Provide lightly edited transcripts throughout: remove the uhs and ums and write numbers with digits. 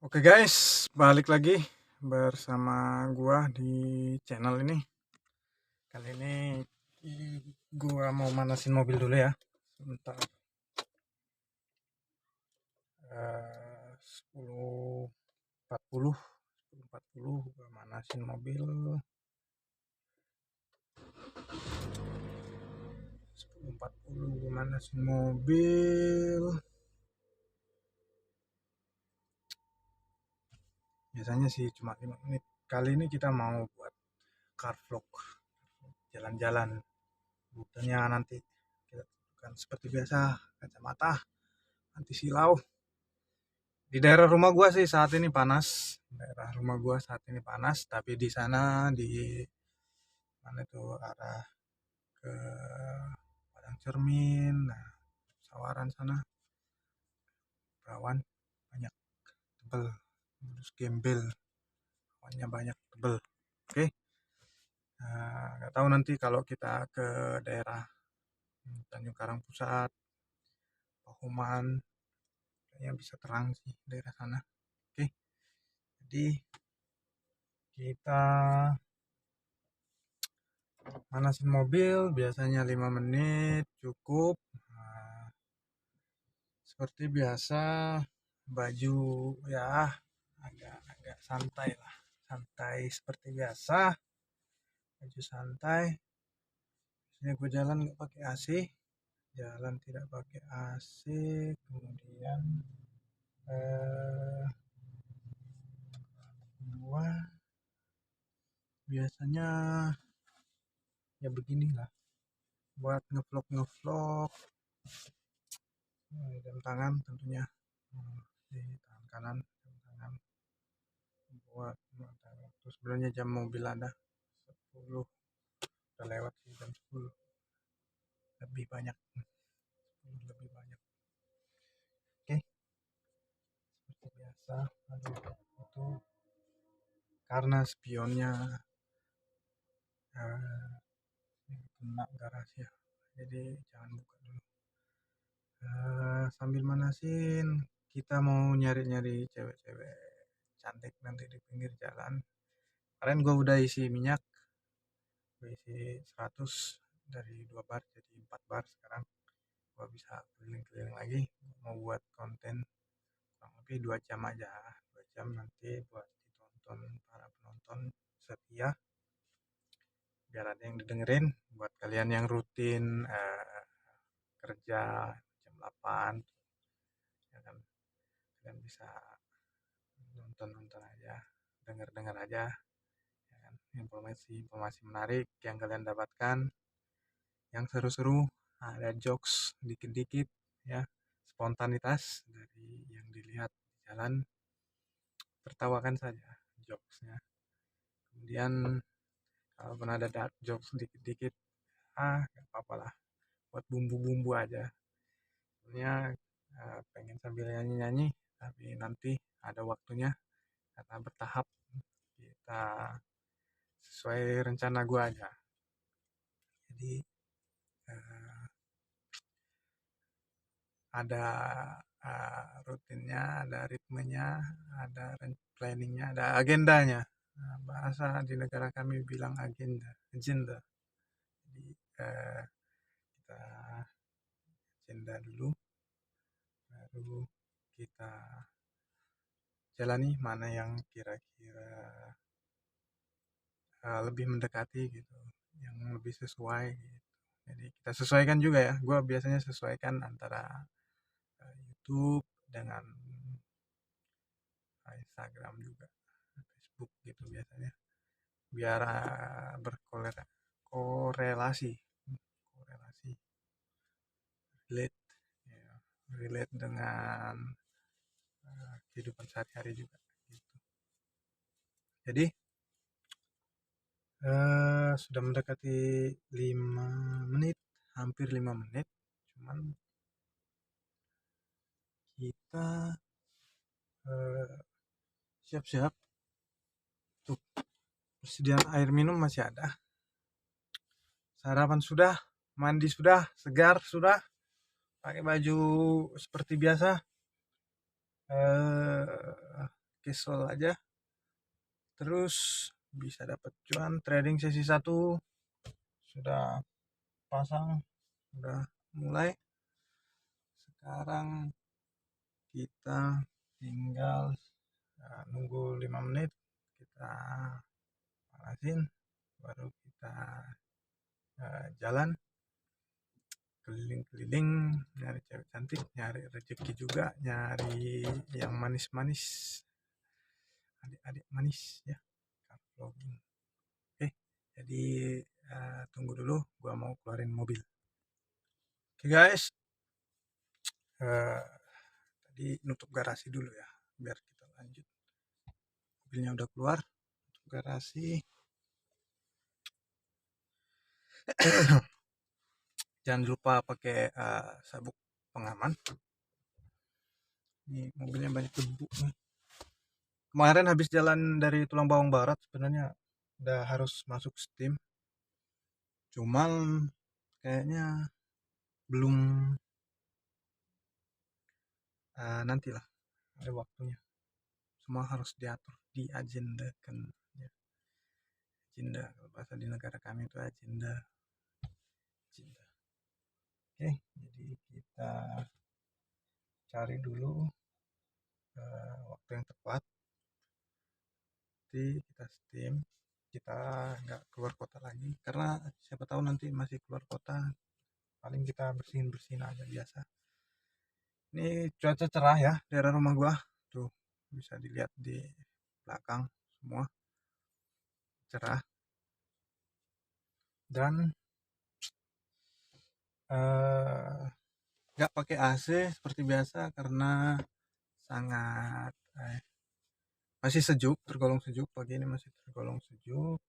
Oke guys, balik lagi bersama gua di channel ini. Kali ini gua mau manasin mobil dulu ya. Sebentar. 10.40 gua manasin mobil. 10.40 gua manasin mobil. Biasanya sih cuma 5 menit. Kali ini kita mau buat car vlog, jalan-jalan. Rutenya nanti kita tentukan seperti biasa, kacamata, anti silau. Di daerah rumah gua sih saat ini panas. Daerah rumah gua saat ini panas, tapi di sana di mana itu arah ke Padang Cermin, nah, Sawaran sana, rawan banyak tebel, terus gembel, awannya banyak tebel. Oke, nggak tahu nanti kalau kita ke daerah Tanjung Karang Pusat, Pakuman, kayaknya bisa terang sih daerah sana. Oke, jadi kita manasin mobil biasanya 5 menit cukup. Seperti biasa, baju ya agak santai lah, santai seperti biasa, baju santai. Biasanya gue jalan nggak pakai AC, jalan tidak pakai AC. Kemudian eh, gua biasanya ya beginilah, buat ngevlog jam tangan tentunya. Di tangan kanan, jam tangan buat waktu sebenarnya jam mobil ada 10, udah lewat sih jam 10, lebih banyak, 10 lebih banyak. Oke, seperti biasa. Aduh, itu karena spionnya eh, kena garasi ya, jadi jangan buka dulu. Sambil manasin, kita mau nyari-nyari cewek-cewek cantik nanti di pinggir jalan. Kemarin gue udah isi minyak, gue isi 100 dari 2 bar jadi 4 bar. Sekarang gue bisa keliling-keliling lagi, mau buat konten kurang lebih 2 jam aja, 2 jam nanti buat ditonton para penonton setia, biar ada yang didengerin. Buat kalian yang rutin kerja jam 8 ya kan, kalian bisa nonton aja, dengar aja ya kan, informasi menarik yang kalian dapatkan, yang seru-seru, ada jokes dikit-dikit ya, spontanitas dari yang dilihat di jalan, tertawakan saja jokesnya. Kemudian kalaupun ada dark jokes dikit-dikit, gak apa-apa lah, buat bumbu-bumbu aja. Sebenarnya pengen sambil nyanyi-nyanyi, tapi nanti ada waktunya karena bertahap, kita sesuai rencana gua aja. Jadi ada rutinnya, ada ritmenya, ada planningnya, ada agendanya. Bahasa di negara kami bilang agenda. Jadi kita agenda dulu, baru kita jalani mana yang kira-kira lebih mendekati gitu, yang lebih sesuai gitu. Jadi kita sesuaikan juga ya. Gue biasanya sesuaikan antara YouTube dengan Instagram juga, Facebook gitu biasanya, biar berkorelasi, relate, ya, relate dengan kehidupan sehari-hari juga gitu. Jadi sudah mendekati 5 menit, hampir 5 menit, cuman kita siap-siap. Tuh, persediaan air minum masih ada, sarapan sudah, mandi sudah, segar sudah, pakai baju seperti biasa. casual aja, terus bisa dapat cuan. Trading sesi 1 sudah pasang, sudah mulai. Sekarang kita tinggal nunggu 5 menit, kita panasin, baru kita jalan keliling-keliling nyari cewek cantik, nyari rezeki juga, nyari yang manis-manis, adik-adik manis ya, vlogging. Oke, jadi tunggu dulu, gua mau keluarin mobil. Oke guys, tadi nutup garasi dulu ya, biar kita lanjut. Mobilnya udah keluar, nutup garasi. Jangan lupa pakai sabuk pengaman. Ini mobilnya banyak debu nih. Kemarin habis jalan dari Tulang Bawang Barat, sebenarnya udah harus masuk steam, cuman kayaknya belum, nantilah ada waktunya. Semua harus diatur, diagendakan ya. Agenda, kalau bahasa di negara kami itu agenda. Oke, jadi kita cari dulu waktu yang tepat. Nanti kita steam, kita nggak keluar kota lagi, karena siapa tahu nanti masih keluar kota, paling kita bersihin aja biasa. Ini cuaca cerah ya, daerah rumah gua tuh bisa dilihat di belakang, semua cerah. Dan nggak pakai AC seperti biasa karena sangat masih sejuk, tergolong sejuk. Pagi ini masih tergolong sejuk.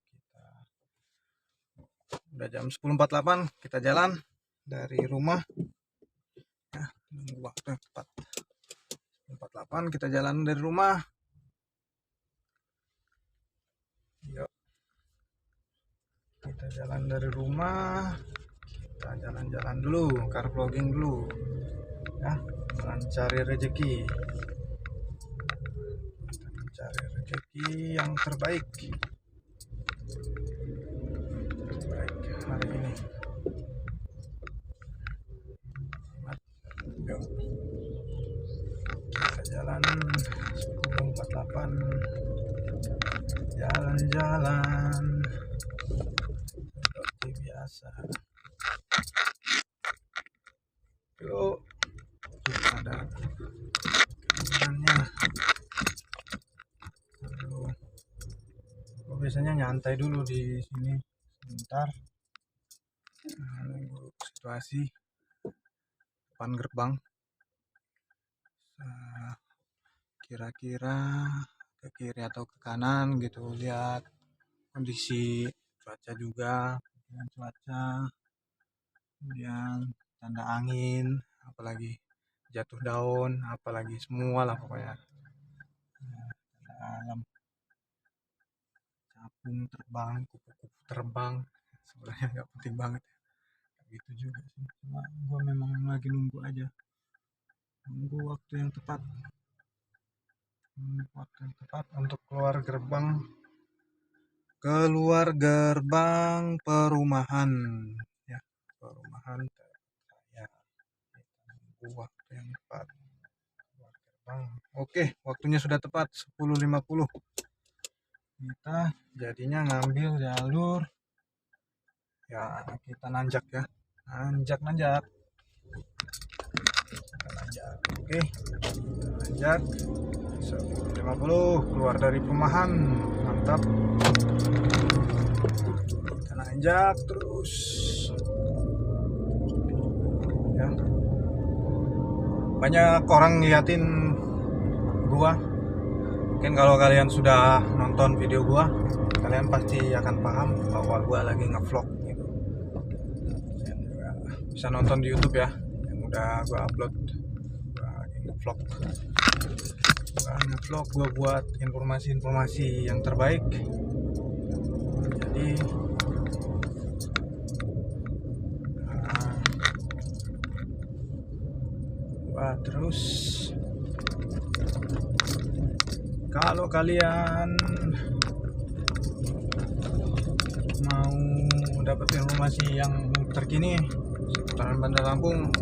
Kita udah jam 10.48, kita jalan dari rumah ya, nunggu waktu yang tepat. 10.48 kita jalan dari rumah. Yuk, kita jalan dari rumah, kita jalan-jalan dulu, car vlogging dulu ya, mencari rezeki, mencari rezeki yang terbaik hari ini. Yuk, kita jalan 10.48, jalan-jalan seperti biasa. Yuk, kita ada kegiatannya. Gue biasanya nyantai dulu di sini sebentar, nunggu situasi depan gerbang. Kira-kira ke kiri atau ke kanan gitu, lihat kondisi cuaca juga, dengan cuaca, kemudian tanda angin, apalagi jatuh daun, apalagi semua lah pokoknya. Tanda alam, capung terbang, kupu-kupu terbang, sebenarnya nggak penting banget ya, gitu juga sih. Cuma gue memang lagi nunggu aja, nunggu waktu yang tepat, untuk keluar gerbang perumahan ya, perumahan ya. Nunggu waktu yang tepat keluar gerbang. Oke, waktunya sudah tepat 10.50. Kita jadinya ngambil jalur ya, kita nanjak ya, nanjak. Oke, nanjak 10.50 keluar dari perumahan, mantap. Kita nanjak terus ya. Banyak orang ngeliatin gua, mungkin kalau kalian sudah nonton video gua, kalian pasti akan paham bahwa gua lagi ngevlog gitu. Dan juga bisa nonton di YouTube ya, yang udah gua upload. Gua lagi ngevlog, gua buat informasi-informasi yang terbaik. Jadi gua terus Kalau kalian mau dapat informasi yang terkini seputaran Bandar Lampung,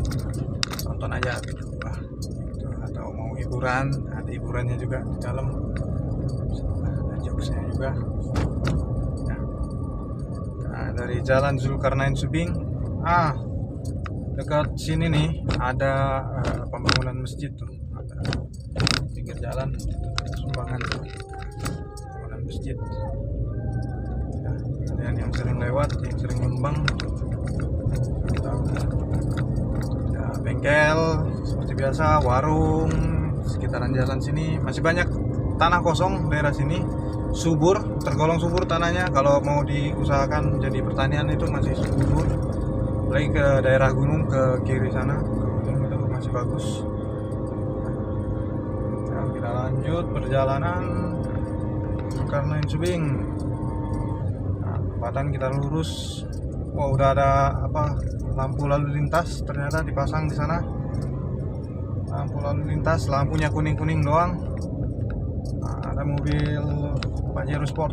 tonton aja video gua gitu. Atau mau hiburan, ada hiburannya juga di dalam, ada jokesnya juga. Nah, dari Jalan Zulkarnain Subing, dekat sini nih ada pembangunan masjid tuh, ada pinggir jalan sumbangan pembangunan masjid. Ya, kalian yang sering lewat, yang sering nyumbang tahu. Ya, bengkel seperti biasa, warung sekitaran jalan sini masih banyak tanah kosong. Daerah sini subur, tergolong subur tanahnya. Kalau mau diusahakan jadi pertanian itu masih subur. Lagi ke daerah gunung, ke kiri sana, ke gunung itu masih bagus. Nah, kita lanjut perjalanan Zulkarnain Subing. Nah, tempatan kita lurus. Wah, udah ada lampu lalu lintas ternyata dipasang di sana. Lampu lalu lintas, lampunya kuning-kuning doang. Nah, ada mobil Pajero Sport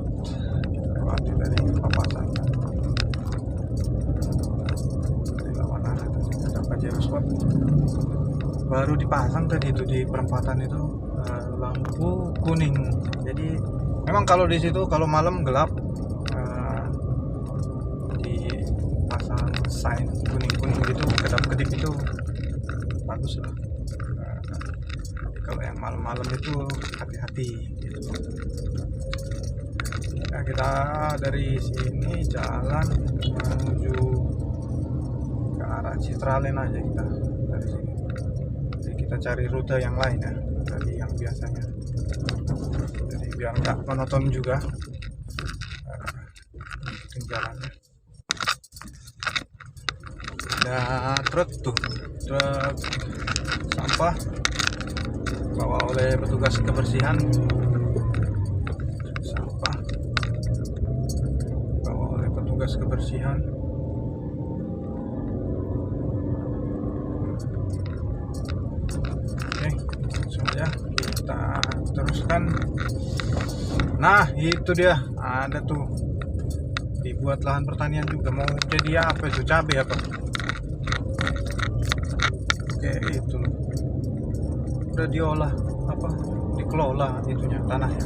kita lewati dari papasan. Pajero Sport baru dipasang tadi itu di perempatan itu, lampu kuning. Jadi memang kalau di situ kalau malam gelap, dipasang sign kuning-kuning gitu, kedap-kedip itu bagus lah. Tapi kalau yang malam-malam itu hati-hati gitu. Nah, kita dari sini jalan menuju ke arah Citraland aja kita dari sini. Jadi kita cari rute yang lain ya dari yang biasanya. Jadi biar nggak monoton juga jalannya. Ada truk tuh, truk sampah bawa oleh petugas kebersihan. Sampah bawa oleh petugas kebersihan. Ya, kita teruskan. Nah, itu dia, ada tuh dibuat lahan pertanian juga. Mau jadi apa itu, cabai apa? Oke, itu loh, udah diolah dikelola itunya, tanahnya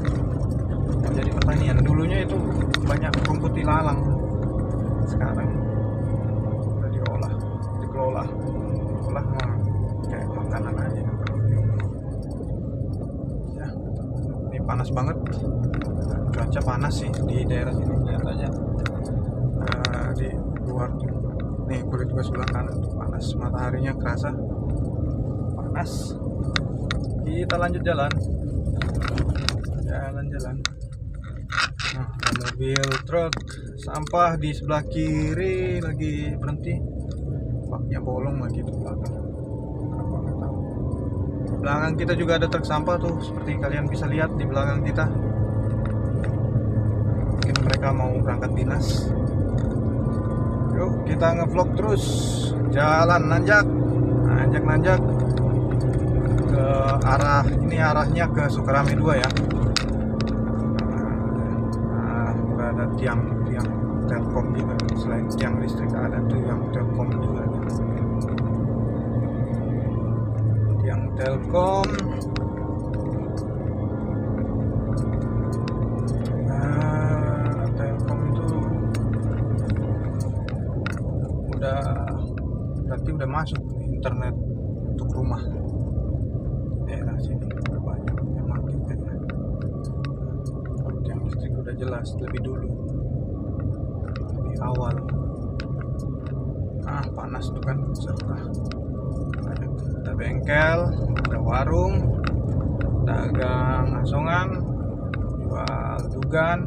mau jadi pertanian. Dulunya itu banyak rumput ilalang, sekarang udah dikelola kayak makanan aja. Panas banget, cuaca panas sih di daerah sini, lihat aja di luar tuh, nih kulit gua sebelah kanan tuh panas, mataharinya kerasa panas. Kita lanjut jalan. Nah, ada mobil truk sampah di sebelah kiri lagi berhenti, baknya bolong lagi tuh belakang. Belakang kita juga ada truk sampah tuh, seperti kalian bisa lihat di belakang kita. Mungkin mereka mau berangkat dinas. Yuk kita ngevlog terus, jalan nanjak ke arah ini, arahnya ke Sukarame 2 ya. Nah, udah ada tiang Telkom juga. Selain tiang listrik ada tuh yang Telkom juga. Telkom. Telkom itu berarti udah masuk internet untuk rumah. Daerah sini udah banyak yang makin kan ya. Yang listrik udah jelas lebih dulu, lebih awal. Panas tuh kan, serta ada bengkel, ada warung, dagang asongan, jual dugan,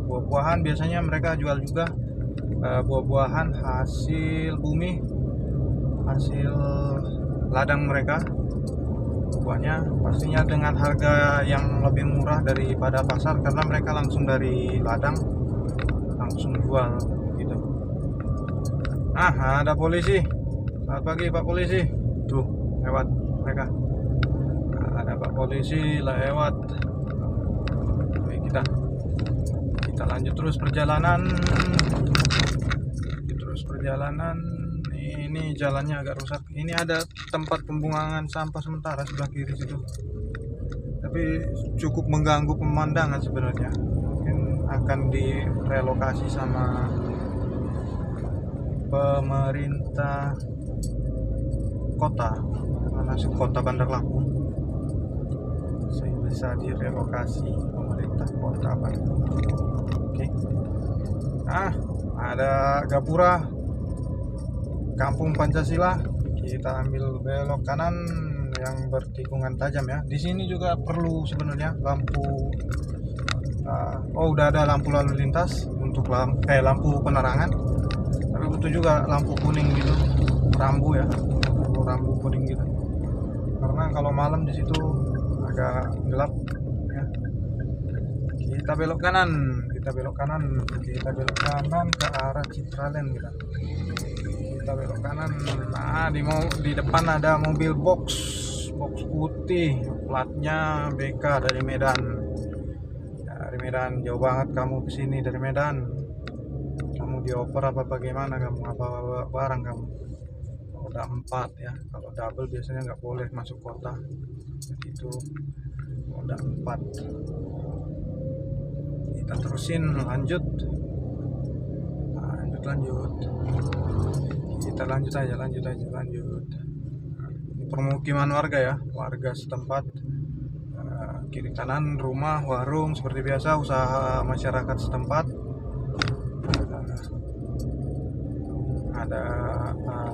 buah-buahan. Biasanya mereka jual juga buah-buahan hasil bumi, hasil ladang mereka. Buahnya pastinya dengan harga yang lebih murah daripada pasar, karena mereka langsung dari ladang langsung jual gitu. Ada polisi. Selamat pagi Pak Polisi. Tuh lewat mereka. Ada Pak Polisi lewat. kita lanjut terus perjalanan. Ini jalannya agak rusak. Ini ada tempat pembuangan sampah sementara sebelah kiri situ, tapi cukup mengganggu pemandangan sebenarnya. Mungkin akan direlokasi sama pemerintah kota, masuk kota Bandar Lampung. Saya bisa direlokasi pemerintah kota Bandar Lampung. Oke. Ada gapura Kampung Pancasila. Kita ambil belok kanan yang bertikungan tajam ya. Di sini juga perlu sebenarnya lampu. Udah ada lampu lalu lintas untuk lampu penerangan. Tapi butuh juga lampu kuning gitu, rambu ya, rambu kuning gitu. Karena kalau malam di situ agak gelap ya. Kita belok kanan ke arah Citraland kita. Kita belok kanan. Di depan ada mobil box putih, platnya BK dari Medan. Jauh banget kamu kesini dari Medan. Kamu dioper apa bagaimana kamu? Apa barang kamu? Kalau udah 4 ya, kalau double biasanya nggak boleh masuk kota. Jadi itu udah 4. Kita terusin lanjut. Kita lanjut aja. Ini permukiman warga setempat. Kiri kanan rumah, warung seperti biasa, usaha masyarakat setempat. Ada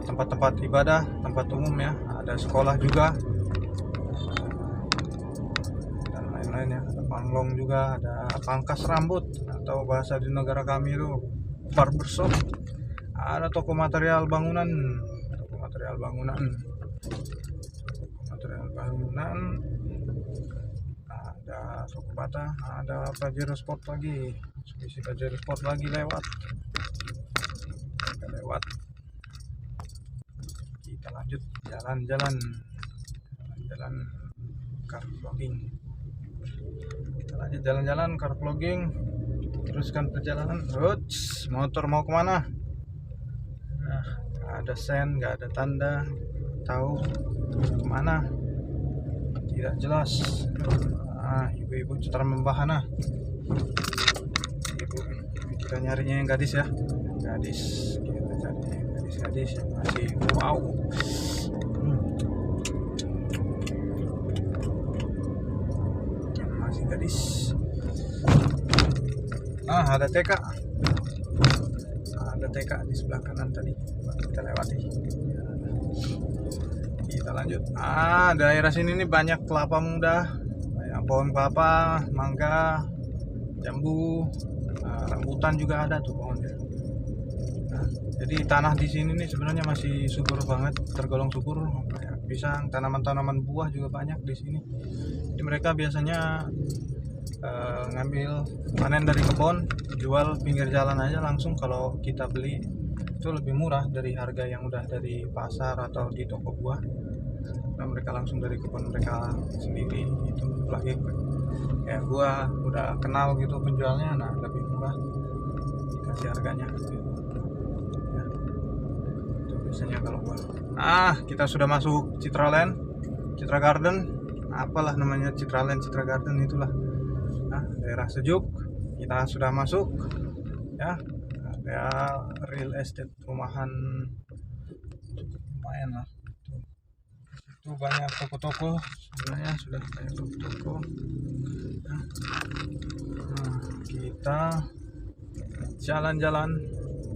tempat-tempat ibadah, tempat umum ya, ada sekolah juga dan lain-lain ya. Ada panglong juga, ada pangkas rambut atau bahasa di negara kami itu barbershop. Ada toko material bangunan, ada toko bata, ada Pajero Sport lagi, Pajero Sport lagi lewat. Kita lanjut jalan car vlogging. Teruskan perjalanan. Motor mau kemana? Ada sen, nggak ada tanda, tahu kemana, tidak jelas. Ibu-ibu citra membahana. Kita nyarinya yang gadis ya, kita cari gadis yang masih wow. Masih gadis. Ada TK di sebelah kanan tadi, kita lewati. Kita lanjut. Daerah sini nih banyak kelapa muda, banyak pohon kelapa, mangga, jambu, rambutan juga ada tuh pohonnya. Jadi tanah di sini nih sebenarnya masih subur banget, tergolong subur. Kayak pisang, tanaman-tanaman buah juga banyak di sini. Jadi mereka biasanya ngambil panen dari kebun, jual pinggir jalan aja langsung. Kalau kita beli itu lebih murah dari harga yang udah dari pasar atau di toko buah. Nah, mereka langsung dari kebun mereka sendiri. Itu lagi kayak gua udah kenal gitu penjualnya, lebih murah dikasih harganya gitu. Ya. Itu biasanya kalau gua. Kita sudah masuk Citra Garden, apalah namanya, Citra Garden itulah. Daerah sejuk, kita sudah masuk ya. Ada real estate, perumahan lumayan lah. Itu banyak toko-toko, sebenarnya sudah banyak toko-toko. Kita jalan-jalan,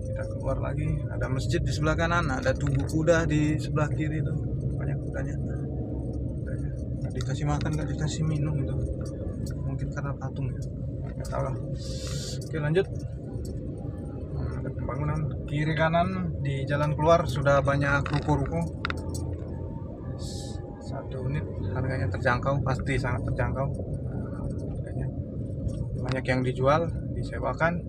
kita keluar lagi. Ada masjid di sebelah kanan, ada tugu kuda di sebelah kiri itu, banyak kudanya. Nggak dikasih makan, nggak dikasih minum itu, mungkin karena patung ya, nggak tahu lah. Oke, lanjut. Ada pembangunan kiri kanan di jalan keluar, sudah banyak ruko-ruko. 1 unit harganya terjangkau, pasti sangat terjangkau harganya. Banyak yang dijual, disewakan.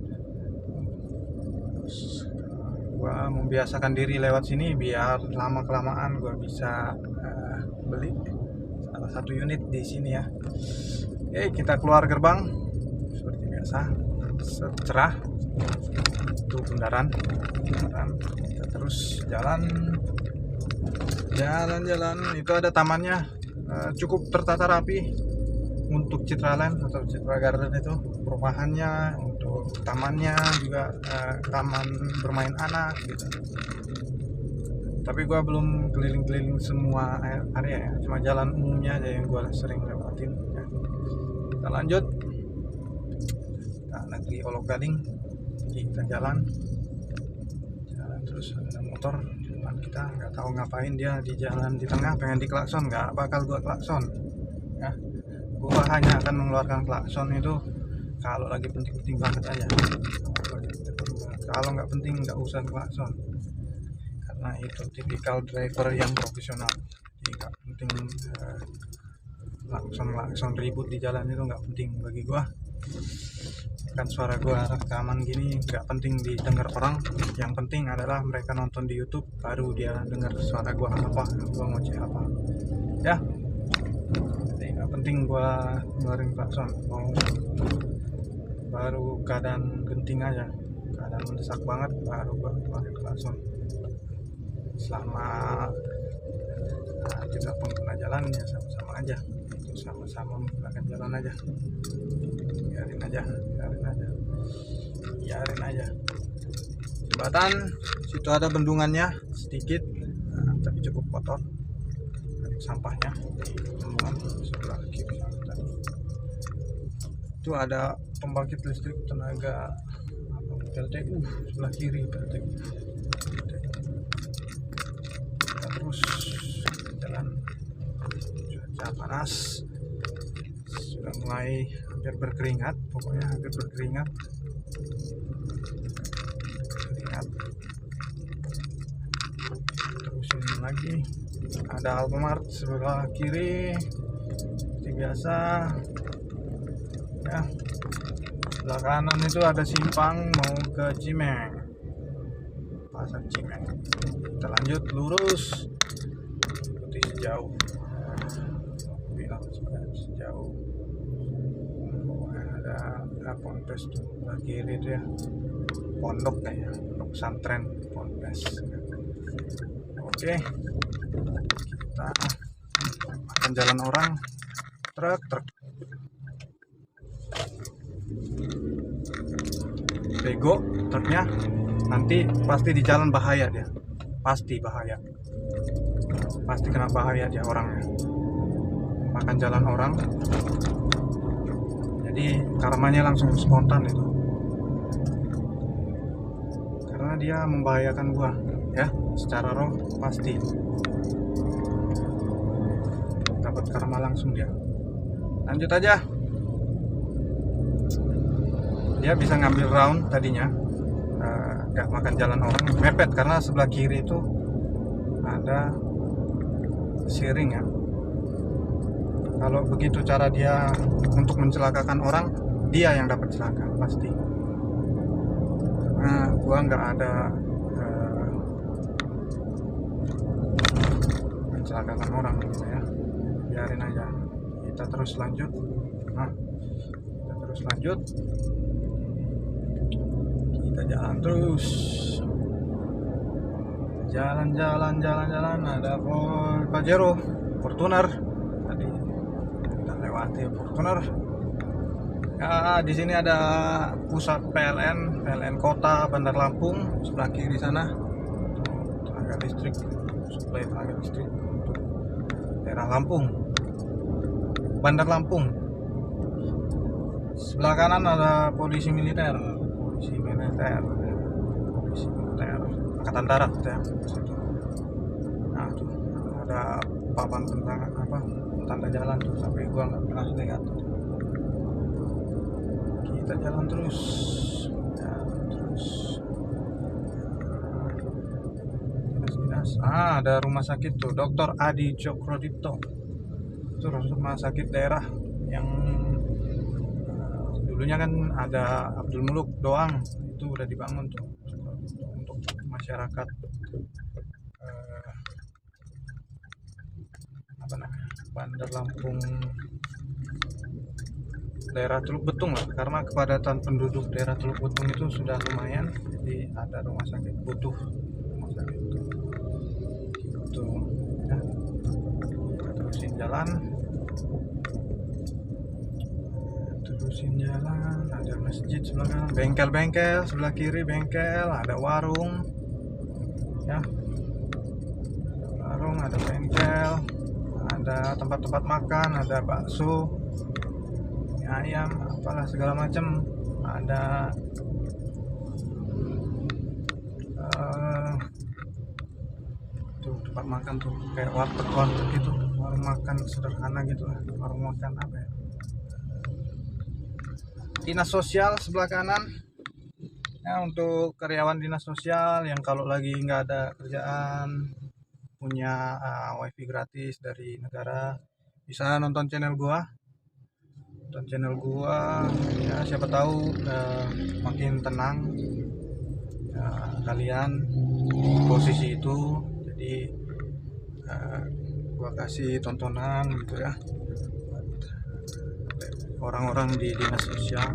Gua membiasakan diri lewat sini biar lama-kelamaan gua bisa beli salah 1 unit di sini ya. Oke, kita keluar gerbang. biasa cerah. Itu bundaran kita terus jalan itu ada tamannya, cukup tertata rapi untuk Citraland atau Citra Garden. Itu perumahannya, untuk tamannya juga taman bermain anak gitu. Tapi gua belum keliling-keliling semua area ya, cuma jalan umumnya aja yang gua sering lewatin ya. Kita lanjut, kita negeri Olok Gading, kita jalan terus ada motor di depan kita, nggak tahu ngapain dia di jalan di tengah, pengen diklakson, nggak bakal gua klakson ya. Gua hanya akan mengeluarkan klakson itu kalau lagi penting-penting banget aja. Kalau nggak penting nggak usah klakson, karena itu tipikal driver yang profesional. Jadi nggak penting klakson ribut di jalan, itu nggak penting bagi gua. Kan suara gua rekaman gini nggak penting didengar orang, yang penting adalah mereka nonton di YouTube baru dia dengar suara gua apa, gua ngoceh apa ya. Jadi nggak penting gua ngeluarin klakson, mau baru keadaan genting aja, keadaan mendesak banget baru gua ngeluarin klakson. Selama kita pengguna jalan ya sama-sama aja, sama-sama menggunakan jalan aja, biarin aja. Jembatan situ ada bendungannya sedikit, tapi cukup kotor, sampahnya di bendungan sebelah kiri tadi. Itu ada pembangkit listrik tenaga PLTU sebelah kiri PLTU. Kita terus jalan, cuaca panas, sudah mulai hampir berkeringat, pokoknya hampir berkeringat. Terusin lagi, ada Alfamart sebelah kiri seperti biasa ya. Sebelah kanan itu ada simpang mau ke Cimeng, pasar Cimeng. Kita lanjut lurus, ikuti sejauh, bilang sejauh. Ada ponpes tuh sebelah kiri itu ya, pondok kayaknya, pondok pesantren ponpes. Oke, kita akan jalan orang, truk bego truknya, nanti pasti di jalan bahaya dia, pasti kena bahaya dia orangnya, makan jalan orang. Jadi karmanya langsung spontan itu, karena dia membahayakan gua ya, secara roh pasti dapat karma langsung dia. Lanjut aja, dia bisa ngambil round tadinya, gak makan jalan orang, mepet karena sebelah kiri itu ada sharing ya. Kalau begitu cara dia untuk mencelakakan orang, dia yang dapat celaka pasti. Nah, gua nggak ada mencelakakan orang gitu ya, biarin aja. Kita terus lanjut. Kita jalan terus, jalan. Ada Pajero, Fortuner. Tadi kita lewati Fortuner. Ya, di sini ada pusat PLN Kota Bandar Lampung sebelah kiri sana. Tenaga listrik, suplai tenaga listrik untuk daerah Lampung, Bandar Lampung. Sebelah kanan ada polisi militer, Angkatan Darat ya. Nah, tuh ada papan tentang tanda jalan tuh, tapi gua nggak pernah lihat. Kita jalan terus. Ada rumah sakit tuh, Dr. Adi Cokrodipto. Itu rumah sakit daerah yang dulunya kan ada Abdul Muluk doang, itu udah dibangun tuh untuk masyarakat Bandar Lampung daerah Teluk Betung lah, karena kepadatan penduduk daerah Teluk Betung itu sudah lumayan, jadi ada rumah sakit, butuh rumah sakit itu ya. Kita terusin jalan, ada masjid sebelah kanan, bengkel-bengkel sebelah kiri, bengkel, ada warung ya, warung, ada bengkel, ada tempat-tempat makan, ada bakso, mie ayam, apalah segala macam, ada tuh tempat makan tuh kayak warteg gitu, warung makan sederhana gitu lah, warung makan apa ya, dinas sosial sebelah kanan ya, untuk karyawan dinas sosial yang kalau lagi nggak ada kerjaan, punya wifi gratis dari negara, bisa nonton channel gua ya, siapa tahu makin tenang ya, kalian di posisi itu, jadi gua kasih tontonan gitu ya, orang-orang di dinas sosial.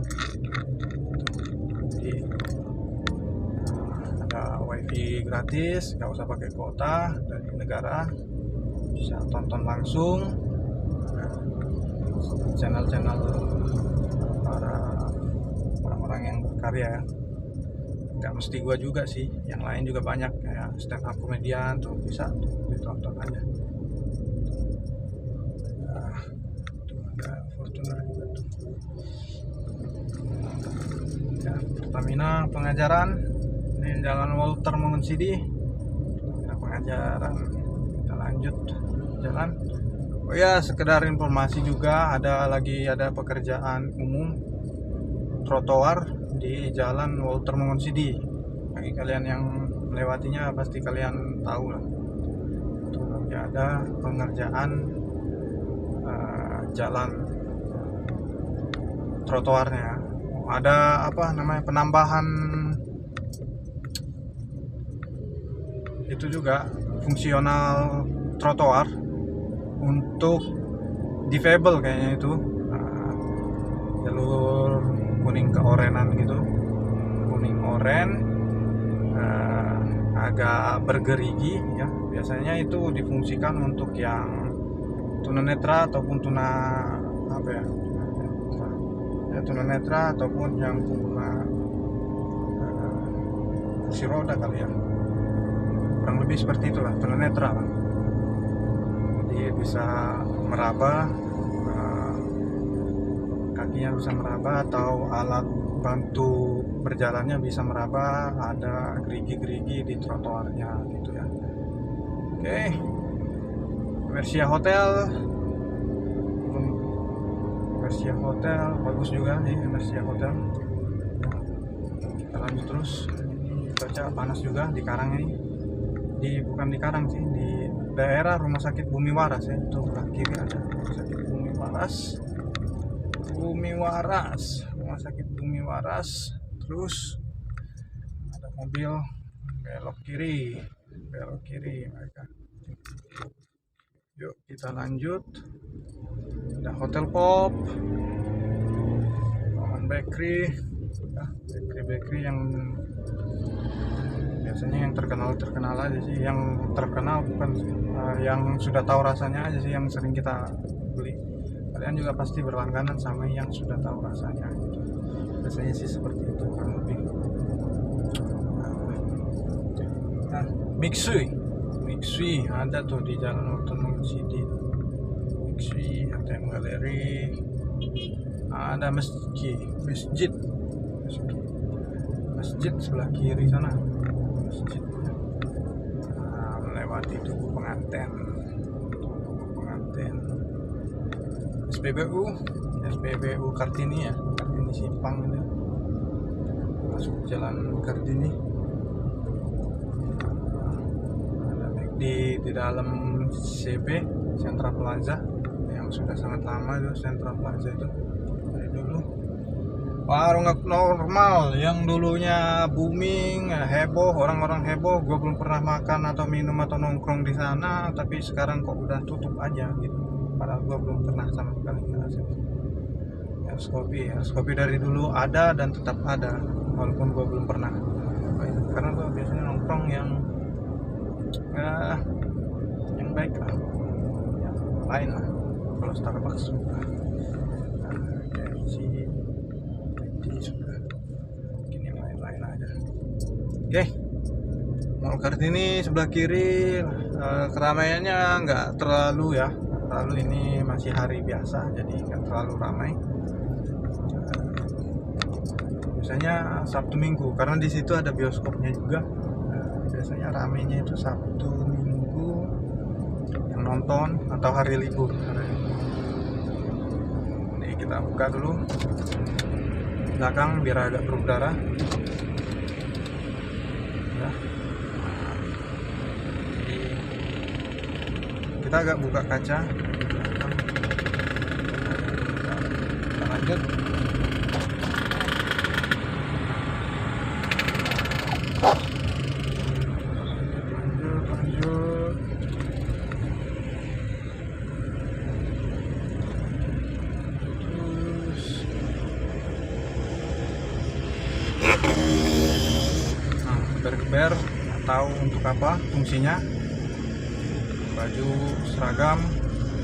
Jadi ada wifi gratis, nggak usah pakai kuota dari negara, bisa tonton langsung channel-channel para orang-orang yang berkarya. Nggak mesti gua juga sih, yang lain juga banyak kayak stand up komedian tuh, bisa tuh ditonton aja. Nah, tuh ada Fortuner juga tuh ya, Pertamina Pengajaran, ini Jalan Walter Mongonsidi, Pengajaran. Kita lanjut jalan. Oh ya, sekedar informasi juga, ada pekerjaan umum trotoar di Jalan Walter Mongonsidi. Bagi kalian yang melewatinya pasti kalian tahu lah. Itu lagi ada pengerjaan jalan trotoarnya. Ada apa namanya, penambahan itu juga fungsional trotoar untuk difabel kayaknya itu, jalur kuning keorenan gitu, kuning oren, agak bergerigi ya. Biasanya itu difungsikan untuk yang tunanetra ataupun tunanetra ataupun yang pengguna kursi roda kali ya, kurang lebih seperti itulah, tunanetra lah. Jadi bisa meraba, kakinya bisa meraba, atau alat bantu berjalannya bisa meraba, ada gerigi-gerigi di trotoarnya gitu ya. Oke, Mercia Hotel bagus juga nih, Mercia Hotel. Kita lanjut terus. Ini cuaca panas juga di Karang ini, bukan di Karang sih, di daerah Rumah Sakit Bumi Waras ya, itu sebelah kiri ada Rumah Sakit Bumi Rumah Sakit Bumi Waras. Terus ada mobil belok kiri mereka. Yuk kita lanjut. Ada Hotel Pop, Bakery ya, bakery yang biasanya yang terkenal aja sih, yang terkenal bukan yang sudah tahu rasanya aja sih yang sering kita beli. Kalian juga pasti berlangganan sama yang sudah tahu rasanya gitu. Biasanya sih seperti itu kurang lebih. Nah, Mixui ada tuh di Jalan Otonom City. Mixui, ATM Galeri, ada masjid sebelah kiri sana, masjid. Nah, melewati Tugu Penganten, SPBU Kartini ya, Kartini Simpang itu. Masuk Jalan Kartini. Ada di dalam CP, Central Plaza, yang sudah sangat lama itu Central Plaza itu dari dulu. Warung normal yang dulunya booming, heboh, orang-orang heboh. Gue belum pernah makan atau minum atau nongkrong di sana, tapi sekarang kok udah tutup aja gitu. Padahal gue belum pernah sama sekali ngerasain. Ya, Harus kopi dari dulu ada dan tetap ada, walaupun gue belum pernah karena gue biasanya nongkrong yang yang baik lah, yang lain lah. Kalau Starbucks sudah sudah, mungkin yang lain-lain aja. Oke, Mall Kartini sebelah kiri. Keramaiannya nggak terlalu ya, ini masih hari biasa, jadi nggak terlalu ramai. Biasanya Sabtu Minggu, karena di situ ada bioskopnya juga. Biasanya ramainya itu Sabtu Minggu yang nonton atau hari libur. Ini kita buka dulu belakang biar agak berudara. Ya. Jadi kita agak buka kaca. Kita lanjut. Bergeber, tahu untuk apa fungsinya, baju seragam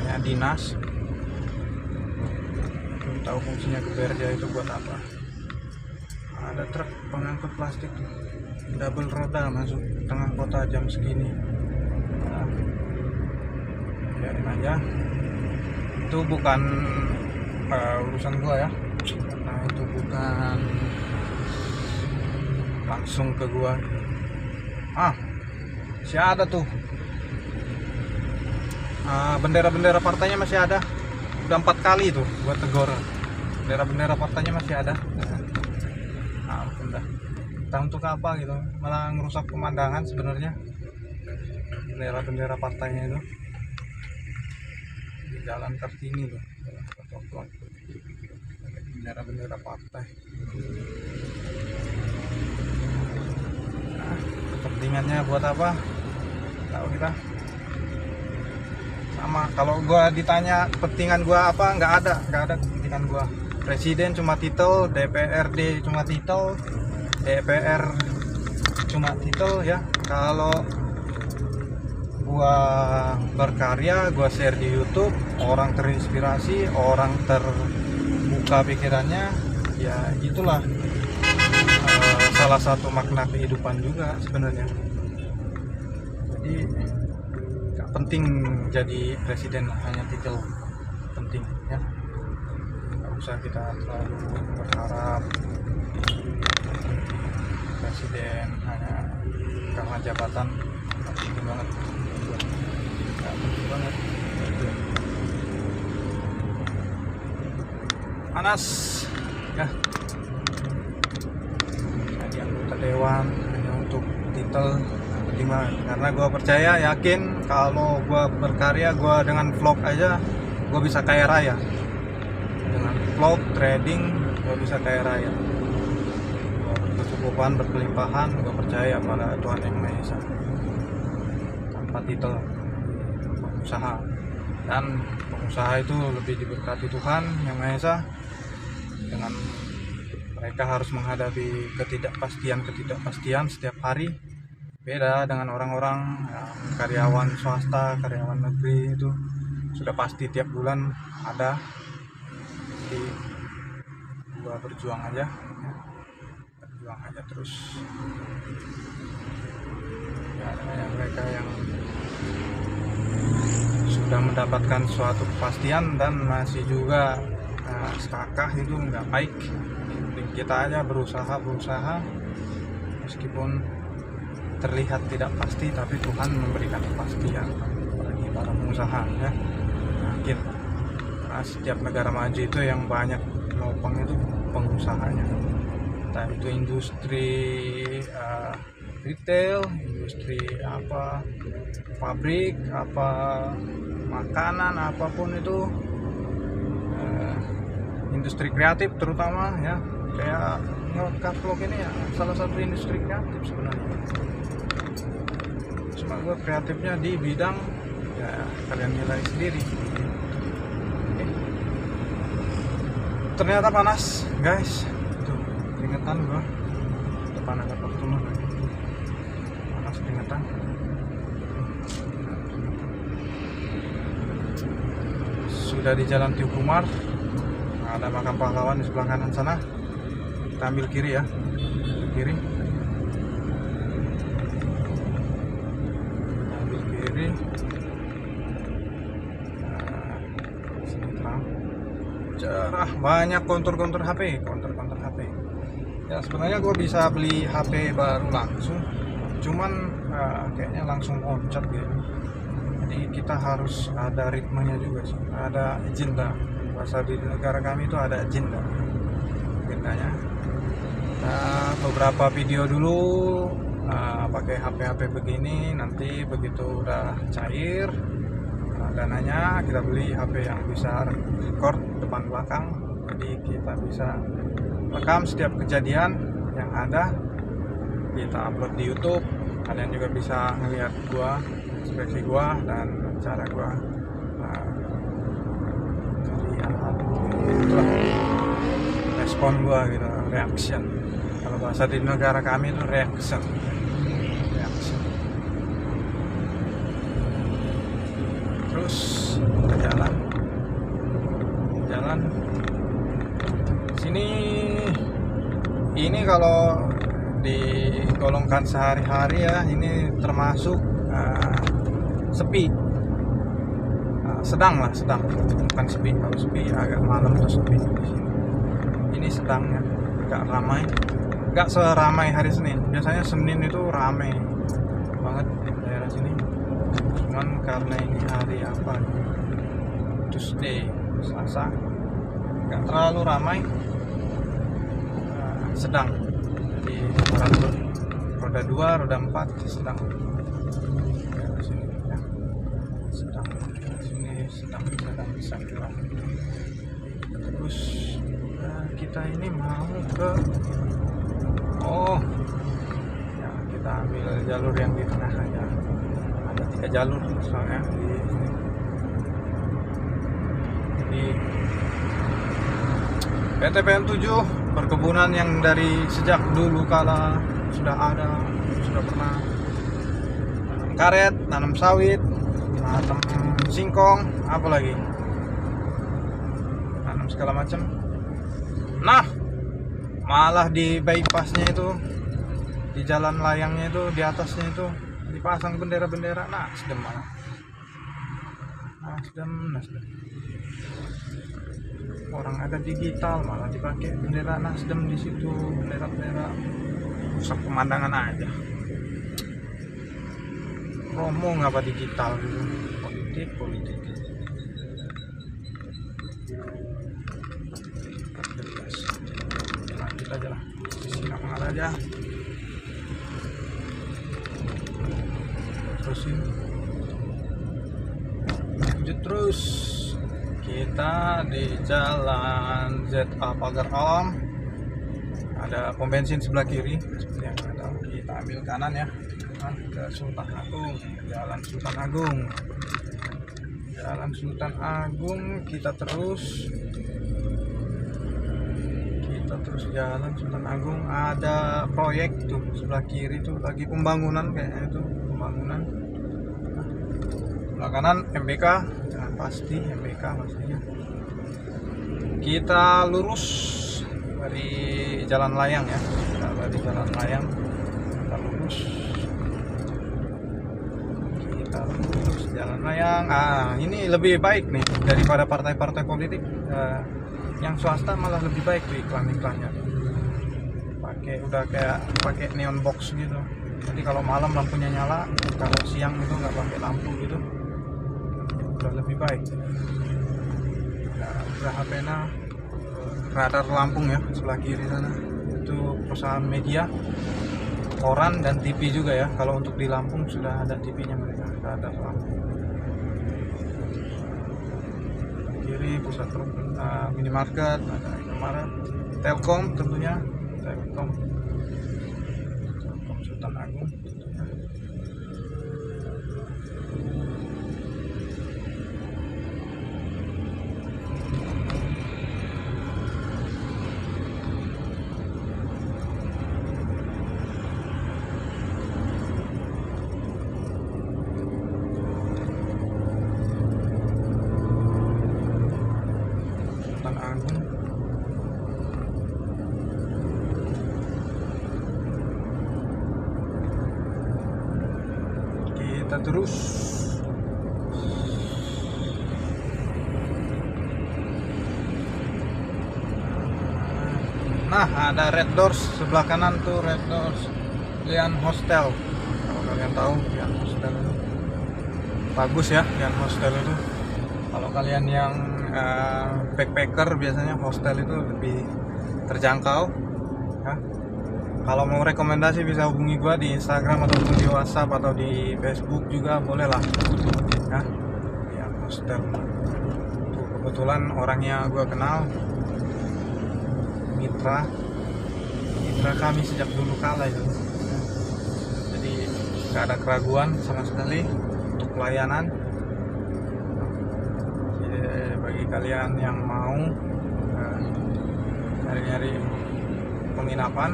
kayak dinas, belum tahu fungsinya geberja itu buat apa. Ada truk pengangkut plastik double roda masuk tengah kota jam segini. Nah, biarin aja, itu bukan urusan gua ya, karena itu bukan langsung ke gua. Masih ada tuh bendera-bendera partainya masih ada. Udah 4 kali tuh gua tegur, bendera-bendera partainya masih ada. Ampun dah, entah untuk apa gitu, malah ngerusak pemandangan sebenarnya bendera-bendera partainya itu di Jalan Kartini tuh, bendera-bendera partai. Kepentingannya buat apa? Tahu kita. Sama, kalau gua ditanya kepentingan gua apa, nggak ada kepentingan gua. Presiden cuma titel, DPRD cuma titel, DPR cuma titel ya. Kalau gua berkarya, gua share di YouTube, orang terinspirasi, orang terbuka pikirannya, ya itulah salah satu makna kehidupan juga sebenarnya. Jadi gak penting jadi presiden hanya titel, penting ya, gak usah kita terlalu berharap presiden hanya karena jabatan. Gak penting banget, gak penting banget. Panas ya, dewan hanya untuk titel. Karena gue percaya, yakin kalau gue berkarya, gue dengan vlog aja gue bisa kaya raya. Dengan vlog trading gue bisa kaya raya, gue berkecukupan, berkelimpahan. Gue percaya pada Tuhan Yang Maha Esa. Tanpa titel pengusaha, dan pengusaha itu lebih diberkati Tuhan Yang Maha Esa. Dengan mereka harus menghadapi ketidakpastian setiap hari. Beda dengan orang-orang karyawan swasta, karyawan negeri, itu sudah pasti tiap bulan ada. Jadi gua berjuang aja terus. Ya, ada mereka yang sudah mendapatkan suatu kepastian dan masih juga serakah, itu nggak baik. Kita aja berusaha meskipun terlihat tidak pasti, tapi Tuhan memberikan kepastian bagi para pengusaha ya. Yakin, karena setiap negara maju itu yang banyak nopang itu pengusahanya, entah itu industri retail, industri apa, pabrik apa, makanan, apapun itu, industri kreatif terutama ya. Kayak nge-vlog vlog ini ya salah satu industri kreatif sebenarnya. Cuma gue kreatifnya di bidang ya kalian nilai sendiri. Oke. Ternyata panas guys, tuh keringetan gua, depan ada Fortuner lagi, panas keringetan. Sudah di Jalan Tiukumar, ada makam pahlawan di sebelah kanan sana. Kita ambil kiri ya, kiri, ambil kiri. Sini terang, cerah, banyak kontur-kontur HP, kontur-kontur HP. Ya sebenarnya gue bisa beli HP baru langsung, cuman kayaknya langsung loncat gitu. Jadi kita harus ada ritmenya juga sih, ada agenda. Bahasa di negara kami itu ada agenda, agendanya. Nah, beberapa video dulu pakai HP begini, nanti begitu udah cair dananya, kita beli HP yang bisa record depan belakang, jadi kita bisa rekam setiap kejadian yang ada, kita upload di YouTube. Kalian juga bisa ngelihat gua, ekspresi gua dan cara gua respon gua gitu, reaction. Kalau bahasa di negara kami itu reaction. Terus ke jalan sini. Ini kalau digolongkan sehari-hari ya, ini termasuk sepi, sedang, bukan sepi. Kalau sepi agak malam tuh sepi di sini. Ini sedang ya, agak ramai, nggak seramai hari Senin. Biasanya Senin itu ramai banget di daerah sini, cuman karena ini hari apa, Tuesday, Selasa, nggak terlalu ramai, sedang. Jadi roda 2, roda 4 sedang. Sini ya, sedang. Sini sedang. Terus kita ini mau ke ya, kita ambil jalur yang di tengah aja. Ada 3 jalur soalnya di PTPN 7, perkebunan yang dari sejak dulu kala sudah pernah tanam karet, tanam sawit, tanam singkong, apa lagi, tanam segala macam. Nah, malah di bypassnya itu, di jalan layangnya itu, di atasnya itu dipasang bendera-bendera Nasdem malah. Nasdem. Orang ada digital malah dipakai bendera Nasdem di situ, bendera rusak pemandangan aja. Promo ngapa digital gitu, politik. Lanjut aja lah, sinar aja. Terusin, lanjut terus. Kita di jalan ZA Pagar Alam, ada pom bensin sebelah kiri seperti yang kita tahu. Kita ambil kanan ya, ke Sultan Agung, Jalan Sultan Agung. Kita terus Jalan Sultan Agung, ada proyek tuh sebelah kiri tuh, lagi pembangunan kayaknya itu, sebelah kanan MBK. Pasti MBK pastinya. Kita lurus dari jalan layang ya, kita lurus jalan layang. Ini lebih baik nih daripada partai-partai politik. Yang swasta malah lebih baik tuh iklan-iklannya, udah kayak pakai neon box gitu. Jadi kalau malam lampunya nyala, kalau siang itu nggak pakai lampu gitu, lebih baik. Udah HP-nya radar Lampung ya, sebelah kiri sana itu perusahaan media, koran dan TV juga ya. Kalau untuk di Lampung sudah ada TV-nya mereka, radar Lampung. Kiri pusat minimarket, ada Indomaret, Telkom tentunya, Telkom Sultan Agung tentunya. terus. Nah, ada Red Doors sebelah kanan tuh, Red Doors Lian Hostel. Kalau kalian tahu Lian Hostel itu bagus ya, Lian Hostel itu. Kalau kalian yang backpacker biasanya hostel itu lebih terjangkau ya. Kalau mau rekomendasi bisa hubungi gua di Instagram ataupun di WhatsApp atau di Facebook juga boleh lah ya. Lian Hostel tuh, kebetulan orangnya gua kenal, mitra kami sejak dulu kala itu. Jadi gak ada keraguan sama sekali untuk pelayanan. Jadi, bagi kalian yang mau nyari-nyari penginapan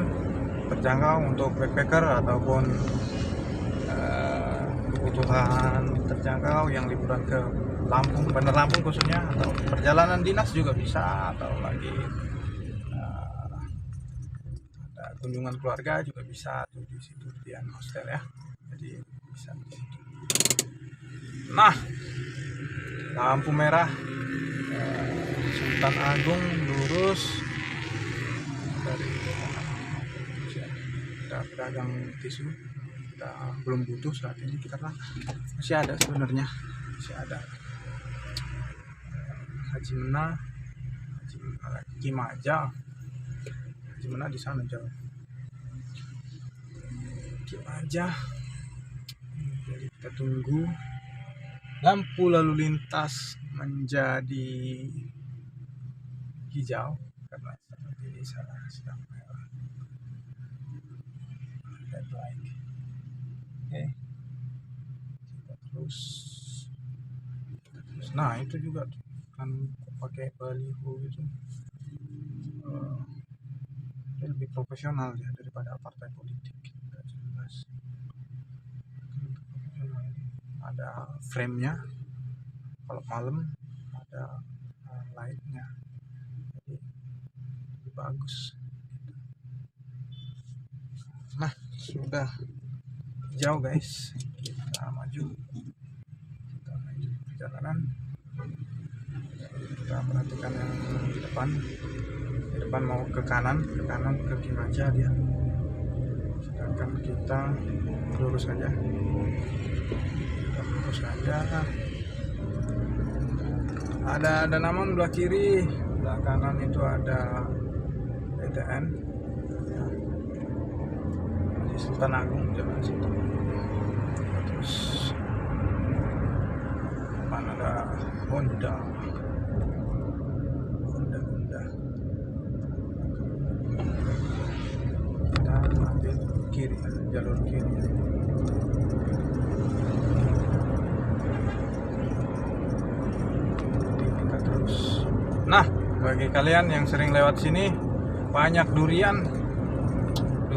terjangkau untuk backpacker ataupun kebutuhan terjangkau yang liburan ke Lampung, Bandar Lampung khususnya, atau perjalanan dinas juga bisa, atau lagi kunjungan keluarga juga bisa tuh di situ di hostel ya. Jadi bisa di situ. Nah, lampu merah Sultan Agung lurus dari kita pedagang tisu. Kita belum butuh saat ini, kita lah masih ada sebenarnya, masih ada. Haji Mena, Kimaja, Haji Mena di sana jauh. Aja, jadi kita tunggu lampu lalu lintas menjadi hijau karena saat ini sedang merah. Red light. Oke, kita terus. Nah itu juga kan pakai baliho gitu, lebih profesional ya daripada partai politik. Ada frame-nya, kalau malam ada light-nya, jadi lebih bagus. Nah, sudah jauh guys, kita maju perjalanan. Kita perhatikan yang di depan mau ke kanan ke Kimaja dia, sedangkan kita lurus saja. Ada namun belah kiri, belah kanan itu ada PTN ya. Di Sultan Agung, jalan situ. Terus depan ada Honda. Kita ambil kiri, jalur kiri. Nah, bagi kalian yang sering lewat sini, banyak durian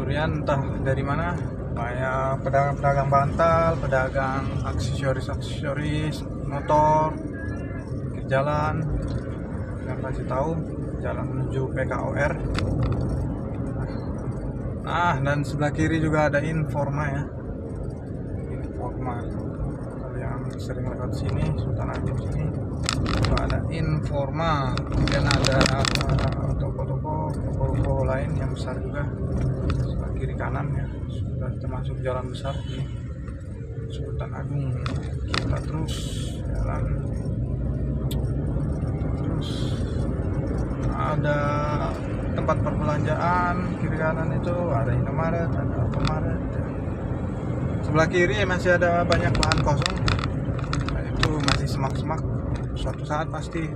entah dari mana, kayak pedagang bantal, pedagang aksesoris motor, ke jalan, yang kasih tahu jalan menuju PKOR. Nah, dan sebelah kiri juga ada Informa ya, Informa. Kalau yang sering lewat sini, Sultan Agung sini, ada Informa, kemudian ada toko-toko lain yang besar juga sebelah kiri kanan ya, sudah termasuk jalan besar ini Sultan Agung. Kita terus jalan, ada tempat perbelanjaan kiri kanan itu, ada Indomaret, ada Alfamaret. Sebelah kiri masih ada banyak lahan kosong, nah, itu masih semak-semak. Suatu saat pasti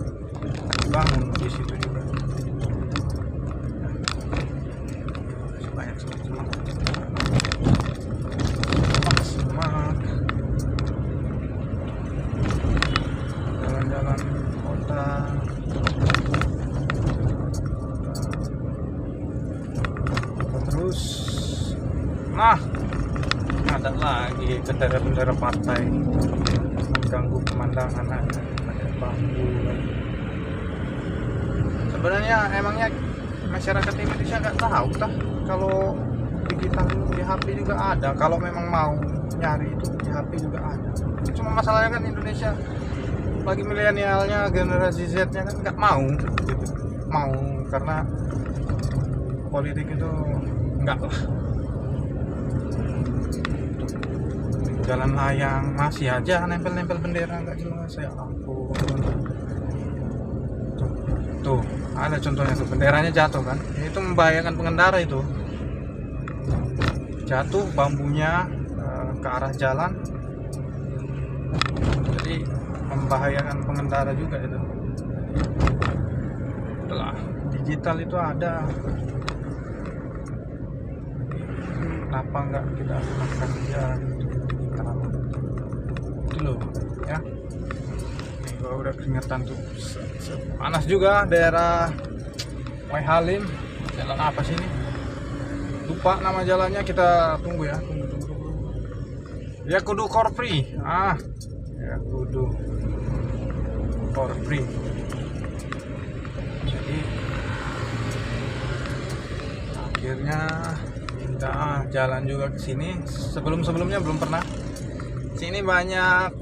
bangun di situ juga. Masih banyak semak-semak. Jalan-jalan kota. Terus, nah, ada lagi bendera partai mengganggu pemandangan aja. Bambu. Sebenarnya emangnya masyarakat Indonesia nggak tahu tah kalau digital di HP juga ada. Kalau memang mau nyari itu di HP juga ada. Cuma masalahnya kan Indonesia lagi milenialnya, generasi Z-nya kan nggak mau gitu. Mau karena politik itu enggak lah. Jalan layang masih aja nempel-nempel bendera nggak jelas, ya ampun. Tuh ada contohnya tuh, benderanya jatuh kan, itu membahayakan pengendara itu, jatuh bambunya ke arah jalan, jadi membahayakan pengendara juga itu. Itulah digital itu ada, kenapa nggak kita gunakan ya itu loh ya. Nih gua udah keringetan tuh, panas juga daerah Wai Halim. Jalan apa sih ini, lupa nama jalannya, kita tunggu ya, tunggu. Ya kudu Korpri, ya kudu Korpri. Jadi akhirnya kita jalan juga ke sini. Sebelumnya belum pernah. Sini banyak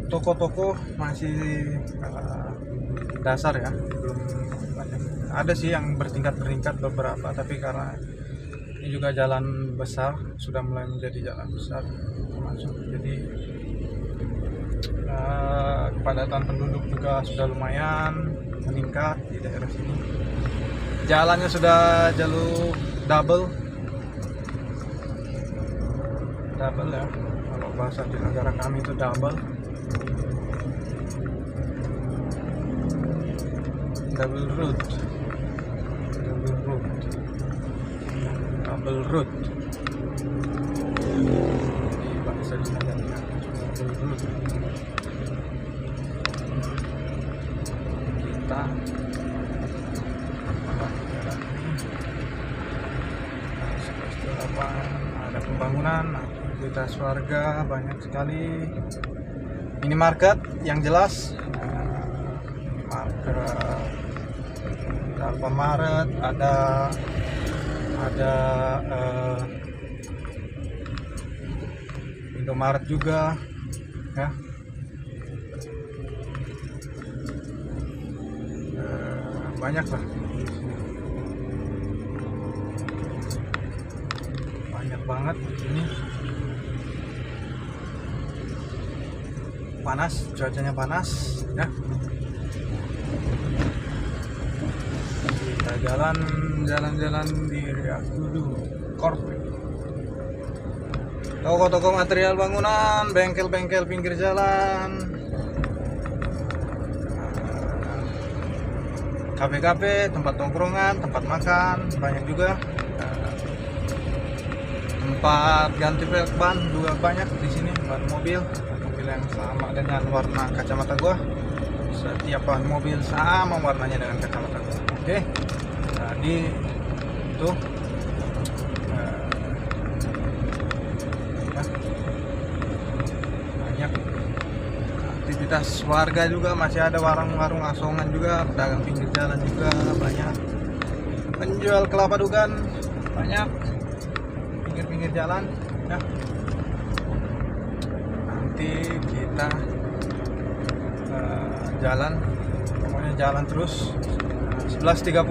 toko-toko masih dasar ya, belum banyak. Ada sih yang bertingkat beberapa, tapi karena ini juga jalan besar, sudah mulai menjadi jalan besar termasuk, jadi kepadatan penduduk juga sudah lumayan meningkat di daerah sini. Jalannya sudah jalur double ya, kalau bahasa di negara kami itu double route. Di bahasa di negara double route. Kita ada pembangunan, aktivitas warga banyak sekali. Minimarket yang jelas, minimarket, Alfamart, ada Indomaret juga ya. Banyak lah, banyak banget ini. Panas, cuacanya panas ya. Kita jalan-jalan di Riakudu Korpri. Toko-toko material bangunan, bengkel-bengkel pinggir jalan, kafe-kafe, tempat tongkrongan, tempat makan, banyak juga. Tempat ganti pelek ban juga banyak di sini, ban mobil yang sama dengan warna kacamata gua. Setiap ban mobil sama warnanya dengan kacamata gua. Oke. Jadi itu banyak aktivitas warga juga, masih ada warung-warung asongan juga, pedagang pinggir jalan juga banyak, penjual kelapa dugan banyak pinggir jalan ya. Nanti kita jalan, pokoknya jalan terus. 11.30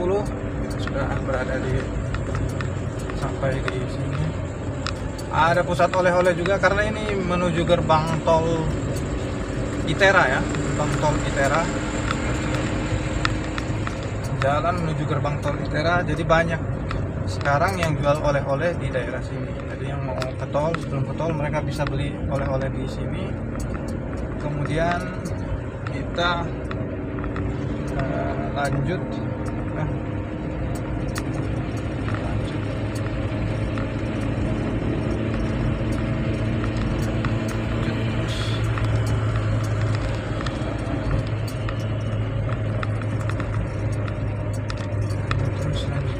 sudah berada sampai di sini. Ada pusat oleh-oleh juga karena ini menuju gerbang tol Itera ya, gerbang tol Itera. Jalan menuju gerbang tol Itera, jadi banyak sekarang yang jual oleh-oleh di daerah sini. Jadi yang mau ke tol, sebelum ke tol mereka bisa beli oleh-oleh di sini. Kemudian kita lanjut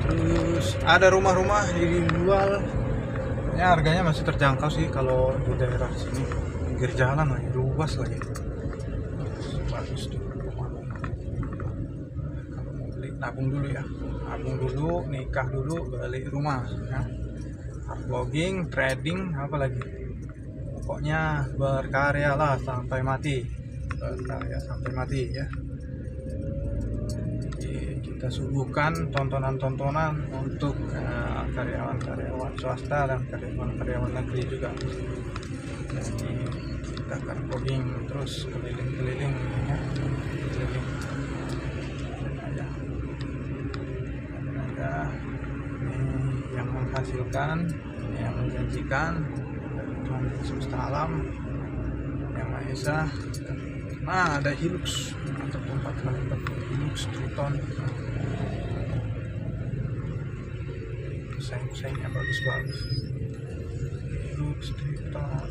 terus ada rumah-rumah dijual ya, harganya masih terjangkau sih kalau di daerah sini, pinggir jalan lagi, luas lagi, bagus tuh. Kalau mau beli nabung dulu ya, nabung dulu, nikah dulu, beli rumah ya. Vlogging, trading, apa lagi, pokoknya berkaryalah sampai mati, berkarya sampai mati ya. Jadi kita suguhkan tontonan-tontonan untuk karyawan-karyawan swasta dan karyawan-karyawan negeri juga. Jadi kita akan vlogging terus keliling-keliling ya, keliling aja. Ada ini yang menghasilkan, ini yang menjanjikan dari Tuhan semesta alam yang Maha Esa. Nah, ada Hilux untuk tempat melipat Hilux Triton. Desain-desainnya bagus-bagus. Hilux Triton.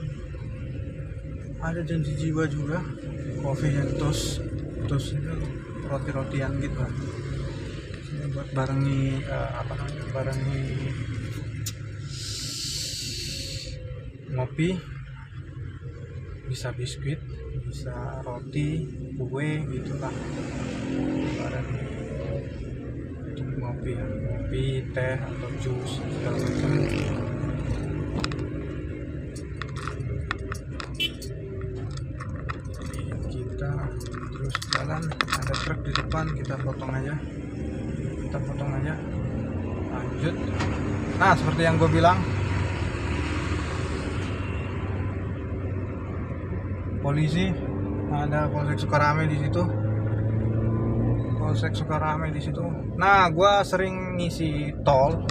Ada janji jiwa juga. Coffee and toast itu roti-rotian gitu. Ini buat barengi barengi ngopi. Bisa biskuit, bisa roti, kue gitulah. Barengi untuk ngopi ya, ngopi, teh atau jus segala macam. Kita terus jalan, ada truk di depan, kita potong aja, lanjut. Nah, seperti yang gue bilang, polisi, ada Polsek Sukarame di situ. Nah, gue sering ngisi tol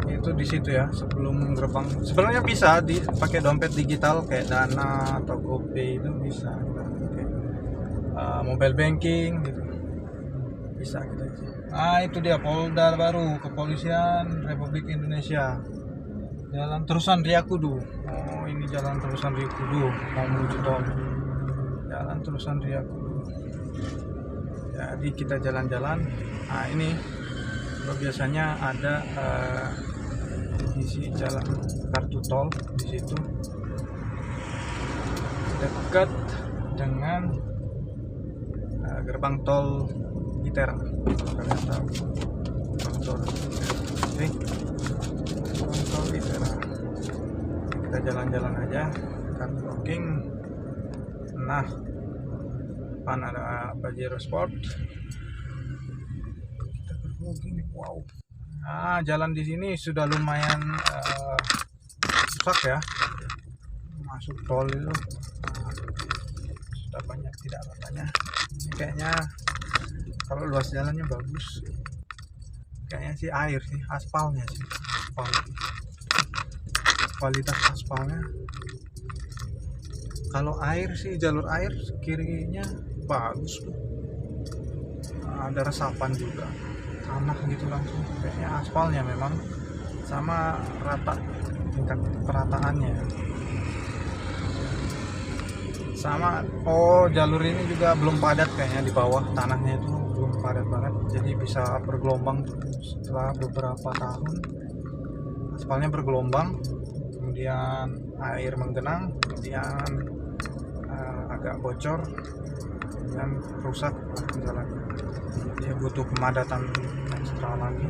itu di situ ya, sebelum gerbang. Sebenarnya bisa dipakai dompet digital kayak Dana atau GoPay, itu bisa. Mobile banking gitu bisa kita isi. Nah, itu dia Polda baru, Kepolisian Republik Indonesia, Jalan Terusan Riyakudu. Oh, ini Jalan Terusan Riyakudu mau menuju tol, Jalan Terusan Riyakudu. Jadi kita jalan-jalan. Nah, ini biasanya ada isi jalan kartu tol di situ, dekat dengan gerbang tol ITERA. Kalian tahu gerbang tol ITERA. Kita jalan-jalan aja, kan vlogging. Nah, depan ada Pajero Sport. Kita vlogging. Wow. Nah, jalan di sini sudah lumayan rusak ya. Masuk tol itu sudah banyak tidak ratanya. Kayaknya kalau luas jalannya bagus, kayaknya sih air sih, aspalnya sih, kualitas aspalnya. Kalau air sih, jalur air kirinya bagus tuh, ada resapan juga, tanah gitu langsung. Kayaknya aspalnya memang sama rata, tingkat perataannya sama. Oh, jalur ini juga belum padat kayaknya, di bawah tanahnya itu belum padat banget, jadi bisa bergelombang. Setelah beberapa tahun aspalnya bergelombang, kemudian air menggenang, kemudian agak bocor dan rusak jalannya. Dia butuh pemadatan ekstra lagi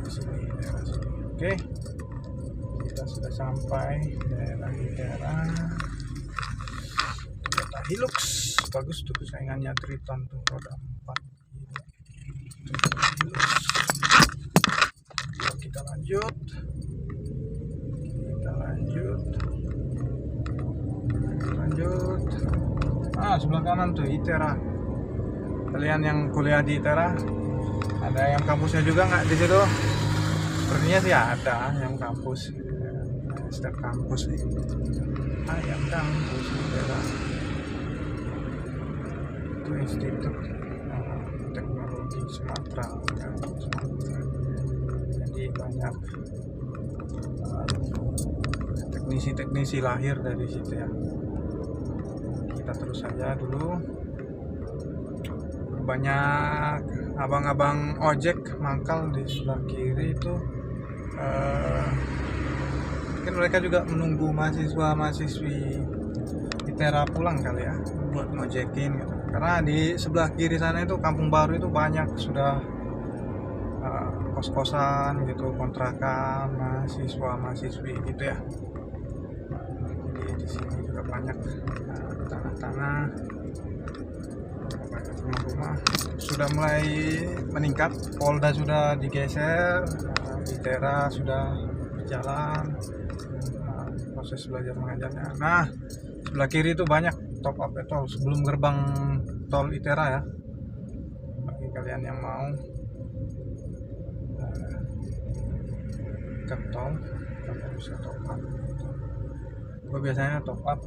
di sini, daerah sini. Oke, kita sudah sampai daerah ITERA. Hilux bagus tuh, saingannya Triton tuh, roda 4. Kita lanjut. Sebelah kanan tuh ITERA. Kalian yang kuliah di ITERA, ada yang kampusnya juga nggak di situ? Sepertinya sih ada yang kampus. Setiap kampus nih, yang kampus ITERA. Institut Teknologi Sumatera ya, jadi banyak teknisi lahir dari situ ya. Kita terus saja dulu. Banyak abang-abang ojek mangkal di sebelah kiri itu. Mungkin mereka juga menunggu mahasiswa-mahasiswi ITERA pulang kali ya, buat ngojekin gitu. Karena di sebelah kiri sana itu kampung baru itu banyak sudah kos-kosan gitu, kontrakan mahasiswa-mahasiswi gitu ya. di sini juga banyak tanah-tanah, banyak rumah-rumah sudah mulai meningkat. Polda sudah digeser, ITERA sudah berjalan, proses belajar mengajarnya. Nah, sebelah kiri itu banyak top up tol sebelum gerbang tol ITERA ya. Bagi kalian yang mau ke tol, kalian bisa top up. Gue biasanya top up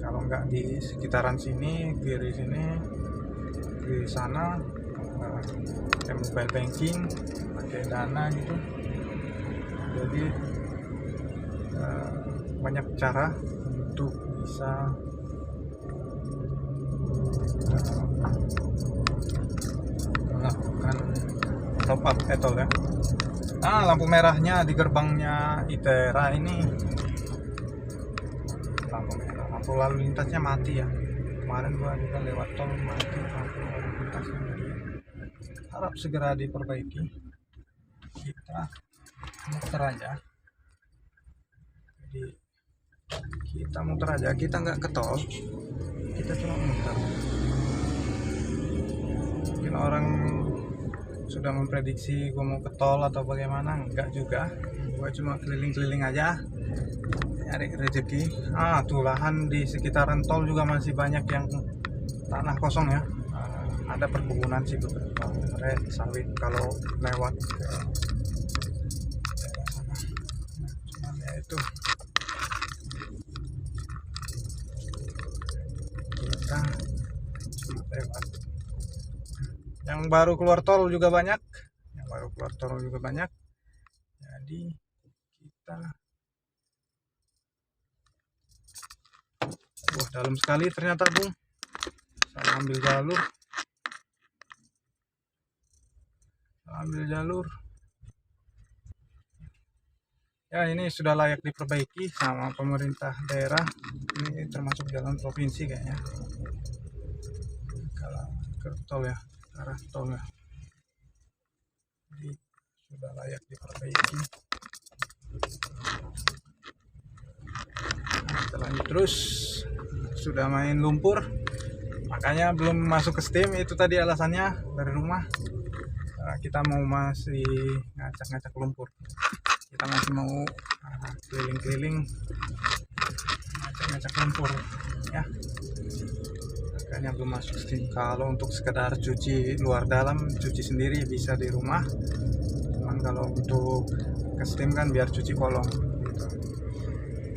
kalau nggak di sekitaran sini, kiri sini, di sana mobile banking, pakai Dana gitu. Jadi banyak cara untuk bisa melakukan top up tol ya. Nah, lampu merahnya di gerbangnya ITERA ini, lampu merah, lampu lalu lintasnya mati ya. Kemarin gua juga lewat tol mati lampu lalu lintasnya, jadi harap segera diperbaiki. Kita muter aja, jadi kita muter aja, kita nggak ke tol, kita cuma muter. Mungkin orang sudah memprediksi gue mau ke tol atau bagaimana, enggak juga, gue cuma keliling-keliling aja nyari rezeki. Tuh lahan di sekitaran tol juga masih banyak yang tanah kosong ya. Ada perkebunan sih beberapa, sawit kalau lewat ke cuman ya itu kita cuma lewat. Yang baru keluar tol juga banyak, jadi kita dalam sekali ternyata Bung. Saya ambil jalur ya. Ini sudah layak diperbaiki sama pemerintah daerah. Ini termasuk jalan provinsi kayaknya, kalau ke tol ya, arah tol ya. Jadi sudah layak diperbaiki. Kita lanjut terus. Sudah main lumpur, makanya belum masuk ke steam. Itu tadi alasannya dari rumah. Kita mau masih ngacak-ngacak lumpur, kita masih mau keliling-keliling ngacak-ngacak lumpur ya, makanya belum masuk steam. Kalau untuk sekedar cuci luar dalam, cuci sendiri bisa di rumah, cuman kalau untuk ke steam kan biar cuci kolong gitu.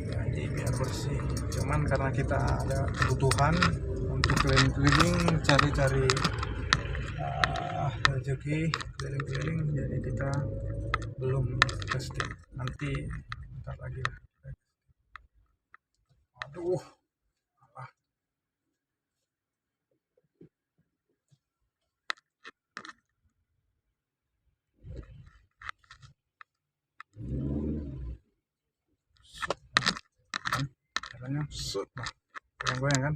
Jadi biar bersih, cuman karena kita ada kebutuhan untuk keliling-keliling cari-cari rezeki, keliling-keliling, jadi kita belum ke steam. Nanti bentar lagi lah. Aduh, apa? Jalannya goyang-goyang kan?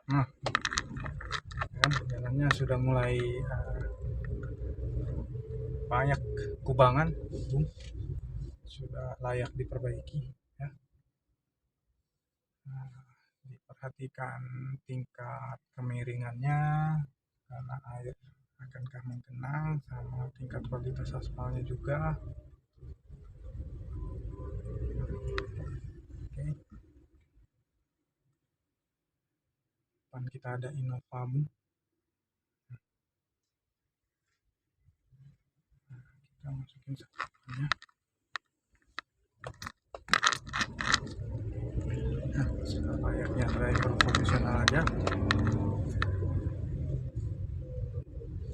Nah, kan jalannya sudah mulai banyak kubangan, sudah layak diperbaiki ya. Diperhatikan tingkat kemiringannya karena air akankah menggenang, sama tingkat kualitas aspalnya juga. Oke. Depan kita ada Innovamu. Kita masukin setelahnya. Layaknya driver profesional aja,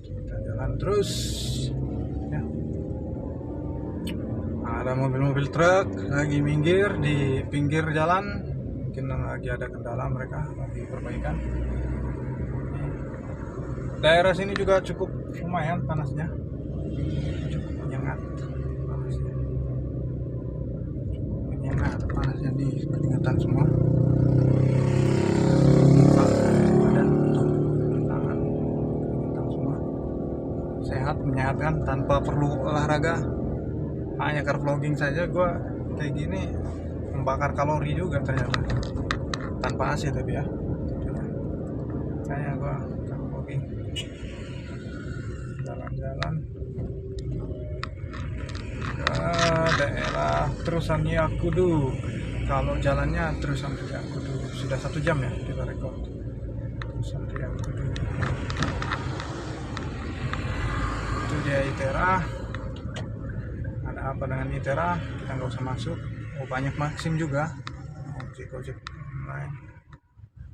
kita jalan terus ya. Ada mobil-mobil truk lagi minggir di pinggir jalan, mungkin lagi ada kendala, mereka lagi perbaikan. Daerah sini juga cukup lumayan panasnya, cukup menyengat panasnya di keringatan semua. Sehat, menyehatkan tanpa perlu olahraga, hanya car vlogging saja gue kayak gini membakar kalori juga ternyata, tanpa AC tapi ya. Kayak gua kalau hobi jalan-jalan ke daerah Terusan Yakudu. Kalau jalannya Terusan Yakudu sudah 1 jam ya kita rekod. Terusan Yakudu itu dia ITERA. Ada apa dengan ITERA kita nggak usah masuk. Oh, banyak Maxim juga, ojek lain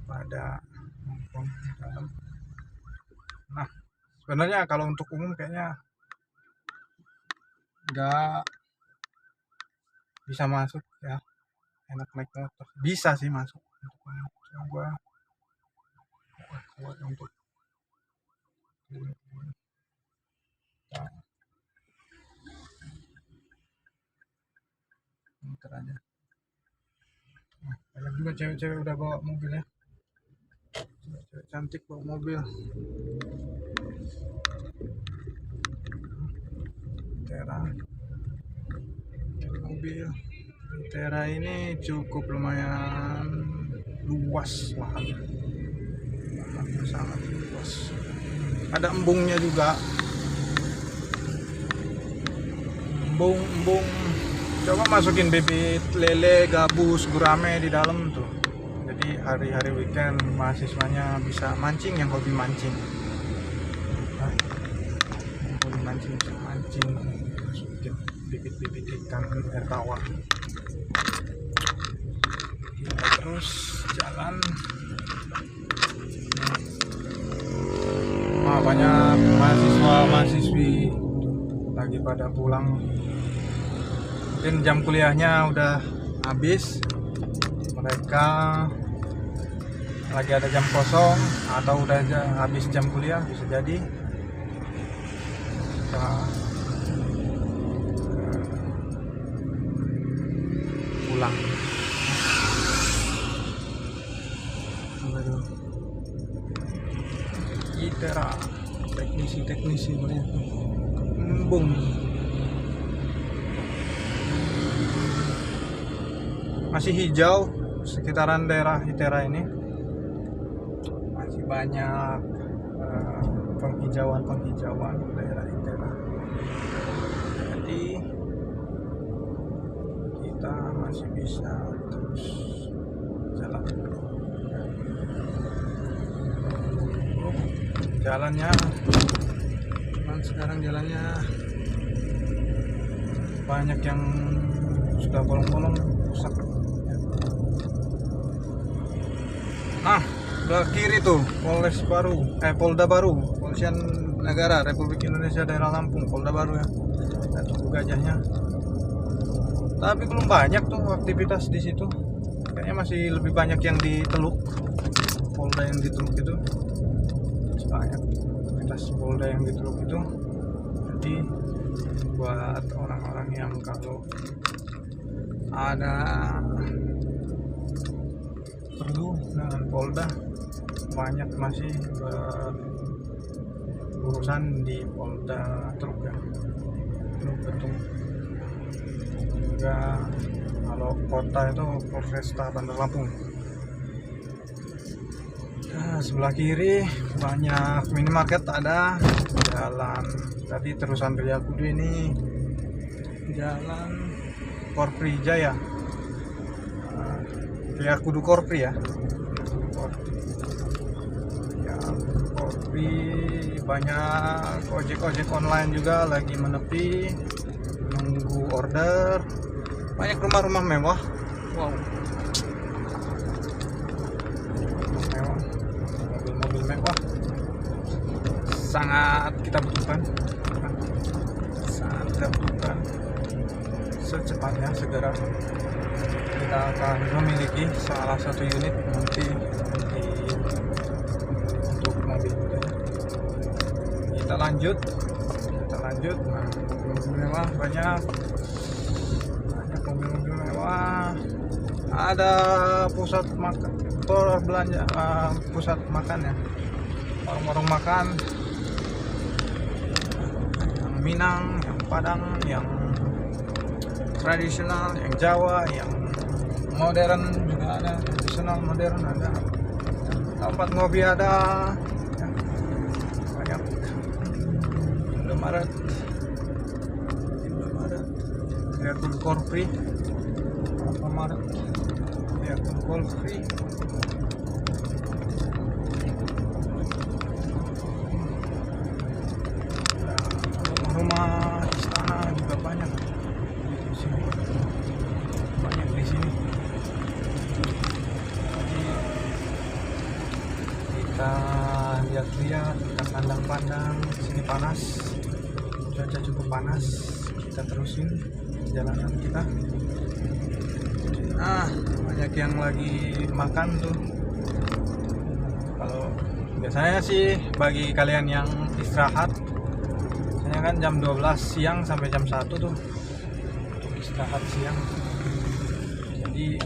pada nongkrong di dalam. Nah, sebenarnya kalau untuk umum kayaknya nggak bisa masuk ya, enak naik motor. Bisa sih masuk untuk umum. Gua untuk motor aja. Nah, banyak juga cewek-cewek udah bawa mobil ya, cewek cantik bawa mobil. ITERA mobil ITERA ini cukup lumayan luas lahannya, sangat luas. Ada embungnya juga, embung. Coba masukin bibit lele, gabus, gurame di dalam tuh. Jadi hari-hari weekend mahasiswanya bisa mancing, yang hobi mancing. Hobi mancing bisa mancing, masukin bibit-bibit ikan air tawar. Kita terus jalan. Banyak mahasiswa-mahasiswi lagi pada pulang. Mungkin jam kuliahnya udah habis, mereka lagi ada jam kosong atau udah habis jam kuliah, bisa jadi. Kita pulang. ITERA, teknisi banyak tuh. Embung. Masih hijau sekitaran daerah ITERA ini, masih banyak penghijauan daerah ITERA. Jadi kita masih bisa terus jalan. Jalannya cuman sekarang jalannya banyak yang sudah bolong-bolong, rusak. Sebelah kiri tuh Polda Baru, Polisian Negara Republik Indonesia Daerah Lampung, Polda Baru ya. Kita tunggu gajahnya. Tapi belum banyak tuh aktivitas di situ. Kayaknya masih lebih banyak yang di Teluk. Polda yang di Teluk itu banyak aktivitas Polda yang di Teluk itu. Jadi buat orang-orang yang kalau ada perlu dengan Polda, banyak masih berurusan di Polda Teluk ya, betul. Juga kalau kota itu Polresta Bandar Lampung. Nah, sebelah kiri banyak minimarket, ada jalan tadi Terusan Yakudu ini, jalan Korpri Jaya, Yakudu Korpri ya. Korpri, banyak ojek online juga lagi menepi nunggu order. Banyak rumah-rumah mewah. Wow, mobil mewah sangat kita butuhkan, secepatnya segera kita akan memiliki salah satu unit nanti untuk mobil. Kita lanjut. Nah, mobil mewah banyak mobil mewah. Ada pusat makan, belanja, pusat makan ya, warung-warung makan yang Minang, yang Padang, yang tradisional, yang Jawa, yang modern juga ada, tradisional modern ada, tempat ngopi ada, ya, banyak. Indomaret, Yakun Core Free, Alfamaret, Yakun Core Free. Rumah istana juga banyak di sini. Banyak di sini. Jadi kita lihat-lihat, kita pandang-pandang. Sini panas, cuaca cukup panas. Kita terusin perjalanan kita. Banyak yang lagi makan tuh. Kalau biasanya sih bagi kalian yang istirahat, biasanya kan jam 12 siang sampai jam 1 tuh untuk istirahat siang. Jadi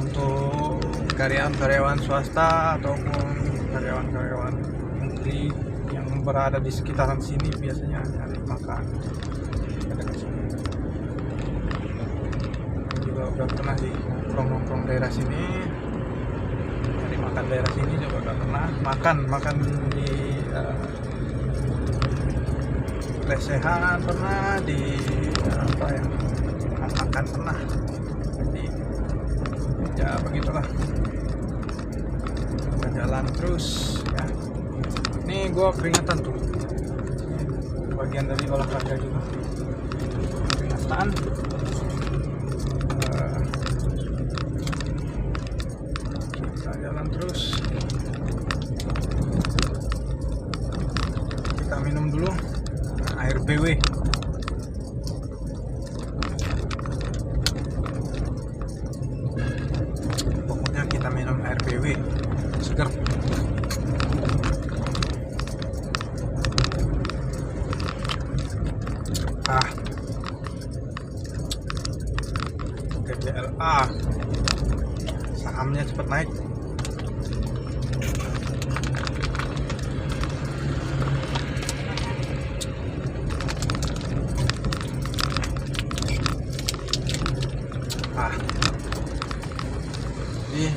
untuk karyawan swasta ataupun karyawan negeri yang berada di sekitaran sini biasanya cari makan dekat sini. Juga udah pernah di nongkrong daerah sini, cari makan daerah sini juga udah pernah makan di lesehan pernah, di makan pernah. Jadi ya begitulah, kita jalan terus ya. Ini gua peringatan tuh, bagian dari olahraga juga, peringatan. Kita jalan terus, kita minum dulu air BW. Pokoknya kita minum air BW seger. TBLA sahamnya cepat naik. Jadi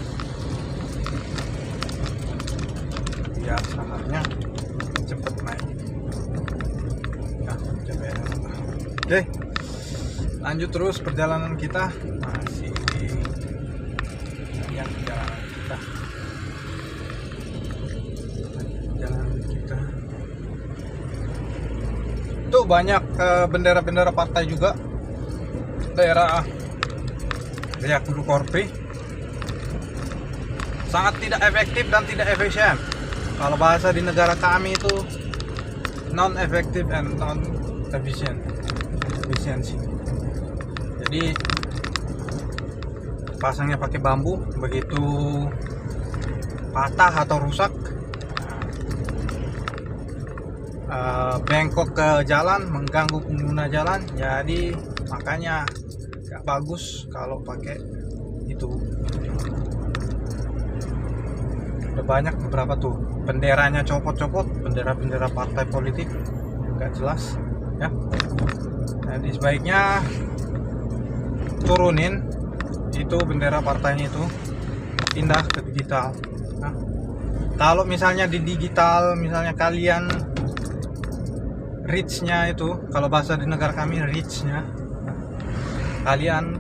biar sahamnya cepat naik ya, Oke, lanjut terus perjalanan kita. Masih banyak perjalanan kita tuh banyak bendera-bendera partai juga. Daerah Yakun Core Free sangat tidak efektif dan tidak efisien. Kalau bahasa di negara kami itu non efektif and non efisiensi. Jadi pasangnya pakai bambu, begitu patah atau rusak bengkok ke jalan, mengganggu pengguna jalan. Jadi makanya gak bagus kalau pakai itu. Udah banyak beberapa tuh benderanya copot-copot, bendera partai politik gak jelas ya. Jadi sebaiknya turunin itu bendera partainya, itu pindah ke digital. Nah, kalau misalnya di digital, misalnya kalian reach-nya itu, kalau bahasa di negara kami reach-nya, kalian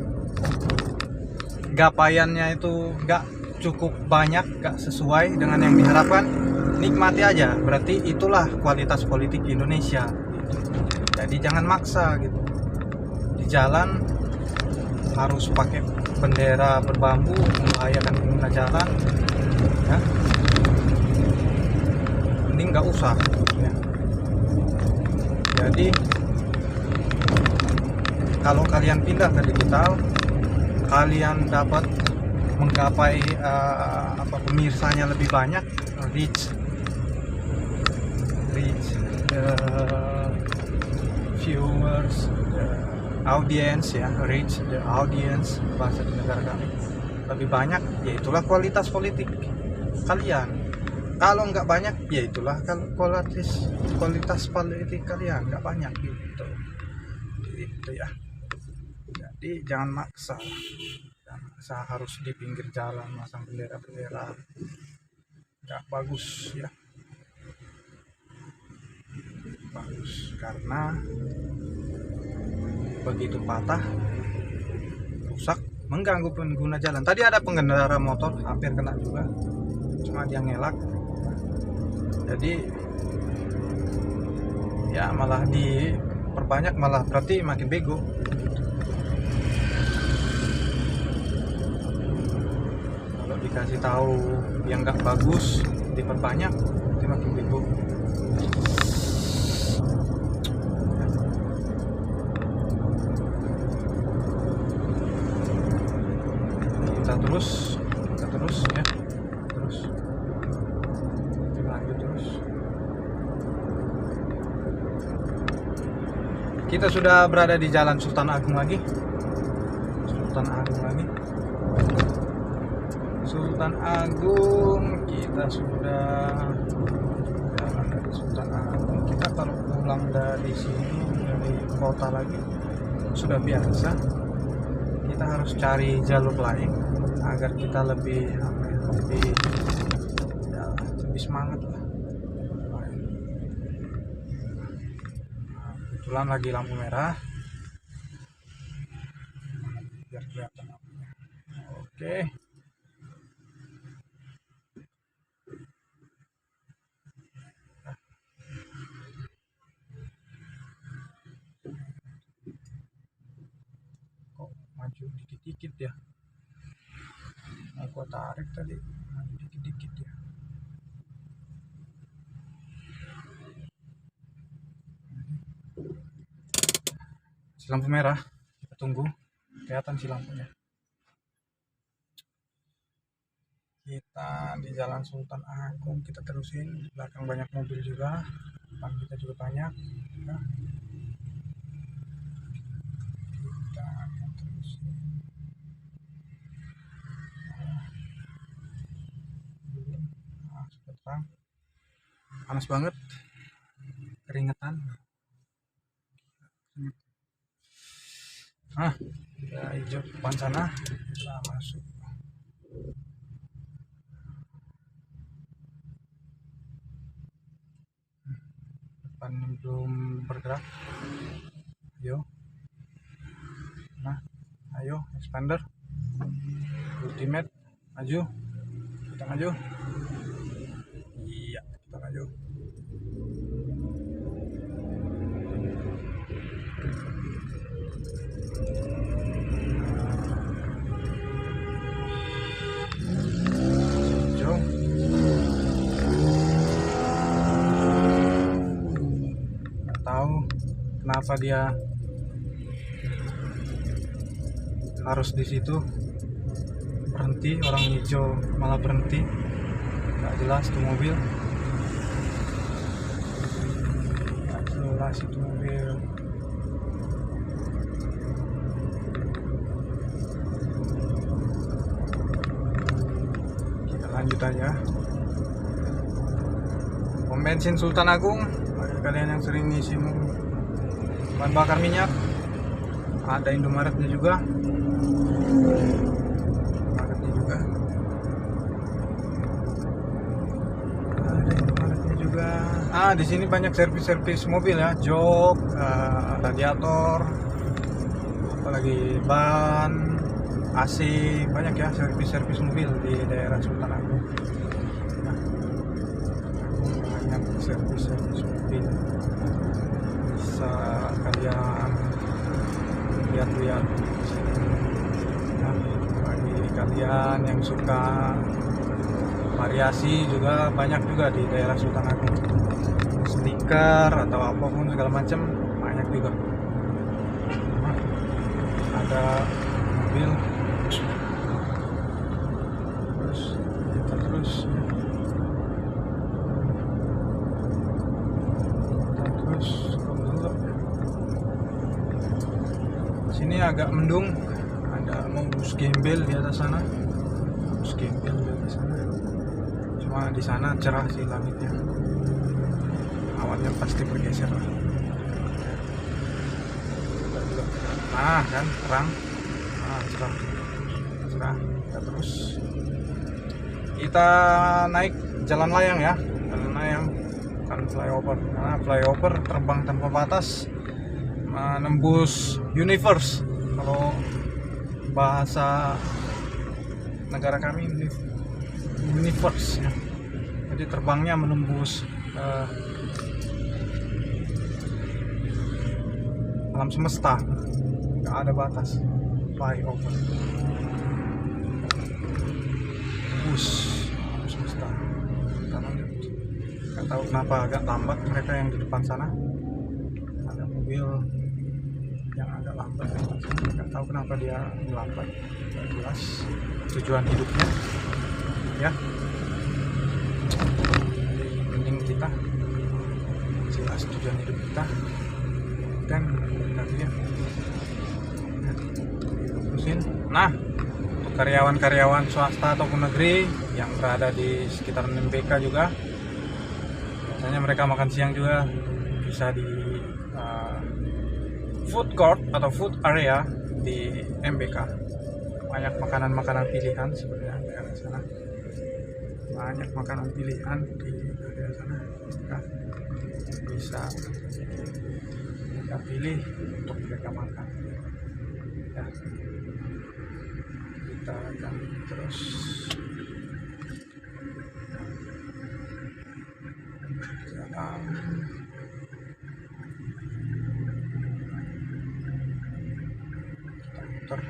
gapaiannya itu gak cukup banyak, gak sesuai dengan yang diharapkan, nikmati aja. Berarti itulah kualitas politik di Indonesia. Jadi jangan maksa gitu. Di jalan harus pakai bendera berbambu, membahayakan pengguna jalan ya. Mending nggak usah ya. Jadi kalau kalian pindah ke digital, kalian dapat menggapai pemirsanya lebih banyak, reach viewers, audience ya, reach the audience bahasa di negara kami lebih banyak. Ya itulah kualitas politik kalian. Kalau nggak banyak ya itulah, kalau kualitas politik kalian nggak banyak gitu ya. Jadi jangan maksa harus di pinggir jalan masang bendera-bendera, nggak bagus ya, bagus karena begitu patah rusak mengganggu pengguna jalan. Tadi ada pengendara motor hampir kena juga, cuma dia ngelak, jadi ya malah diperbanyak, malah berarti makin bego. Kalau dikasih tahu yang nggak bagus diperbanyak, itu makin bego. Kita terus ya, terus lanjut terus. Kita sudah berada di Jalan Sultan Agung lagi. Sultan Agung, kita sudah jalan dari Sultan Agung. Kita kalau pulang dari sini, dari kota lagi, sudah biasa. Kita harus cari jalur lain agar kita lebih semangat lah. Kebetulan lagi lampu merah, biar kelihatan lampunya. Oke. Kok maju dikit-dikit ya? Aku tarik tadi, maju dikit-dikit ya. Si lampu merah, kita tunggu, kelihatan si lampunya. Kita di Jalan Sultan Agung, kita terusin. Di belakang banyak mobil juga, depan kita juga banyak. Nah, kita akan terusin. Nah, sudah terang. Panas banget, keringetan. Nah, kita hijau depan sana, kita masuk. Depan belum bergerak. Ayo. Nah, ayo expander. Ultimate, maju. Kita maju. Iya, kita maju. Kenapa dia harus di situ berhenti, orang hijau malah berhenti, nggak jelas itu mobil, nggak jelas itu mobil. Kita lanjut aja. Pom bensin Sultan Agung, bagi kalian yang sering ngisi bahan bakar minyak, ada Indomaretnya juga. Di sini banyak servis mobil ya, jok, radiator, apalagi ban, AC, banyak ya servis mobil di daerah Sultan Agung. Nah, banyak servis mobil, bisa kalian lihat-lihat. Nah, bagi kalian yang suka variasi juga banyak juga di daerah Sultan Agung, stiker atau apapun segala macam banyak juga. Nah, ada mobil, terus sini agak mendung, ada mau bus gembel di atas sana, cuma di sana cerah sih langitnya, awannya pasti bergeser lah. Nah kan terang, cerah. Kita terus kita naik jalan layang ya, jalan layang bukan flyover, karena flyover terbang tanpa batas, menembus universe kalau bahasa negara kami, universe ya. Jadi terbangnya menembus alam semesta, nggak ada batas. Flyover bus alam semesta. Karena nggak tahu kenapa agak lambat mereka yang di depan sana, ada mobil yang agak lambat, nggak tahu kenapa dia lambat, nggak jelas tujuan hidupnya ya. Jadi mending kita jelas tujuan hidup kita dan kita lihat. Nah, untuk karyawan-karyawan swasta ataupun negeri yang berada di sekitar MBK juga, biasanya mereka makan siang juga bisa di food court atau food area di MBK. Banyak makanan-makanan pilihan sebenarnya di area sana. Banyak makanan pilihan di area sana. Nah, bisa kita pilih untuk mereka makan. Ya. Kita akan terus jalan. Kita putar.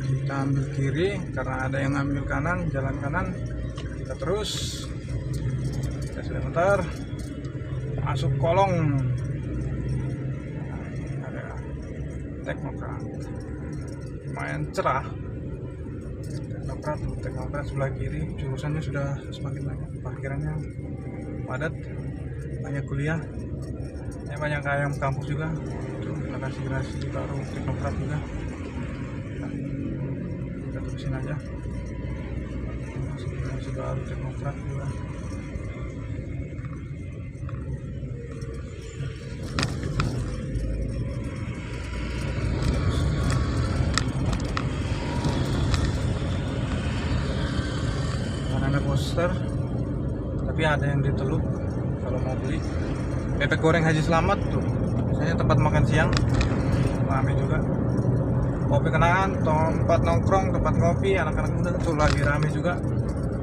Kita ambil kiri karena ada yang ambil kanan, jalan kanan. Kita terus, kita sudah muter masuk kolong. Ada Teknokrat, lumayan cerah. Teknokrat sebelah kiri, jurusannya sudah semakin banyak, parkirannya padat, banyak kuliah, banyak ayam kampus juga, generasi baru Teknokrat juga. Kita terusin aja, generasi baru Teknokrat juga. Ada poster, tapi ada yang di Teluk kalau mau beli bebek goreng Haji Slamet tuh, biasanya tempat makan siang ramai juga. Kopi kenangan, tempat nongkrong, tempat ngopi anak-anak muda tuh lagi ramai juga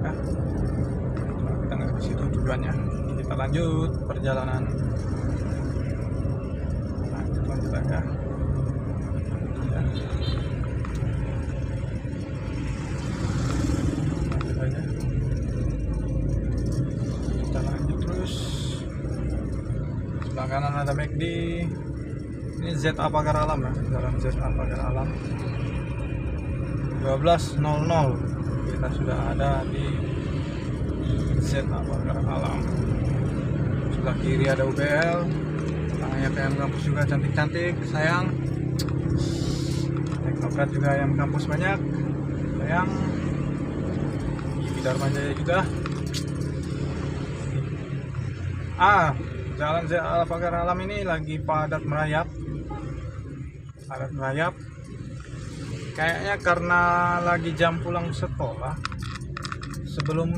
ya. Kita nggak ke situ tujuannya, kita lanjut perjalanan, lanjut aja ya. Sebelah kanan ada McD. Ini ZA Pagar Alam ya, jalan ZA Pagar Alam. 12.00 kita sudah ada di ZA Pagar Alam. Sebelah kiri ada UBL, tengahnya ayam kampus juga cantik-cantik, sayang. Teknokrat juga ayam kampus banyak, sayang. Di Dharma Jaya juga. Jalan ZA Pagar Alam ini lagi padat merayap. Kayaknya karena lagi jam pulang sekolah. Sebelum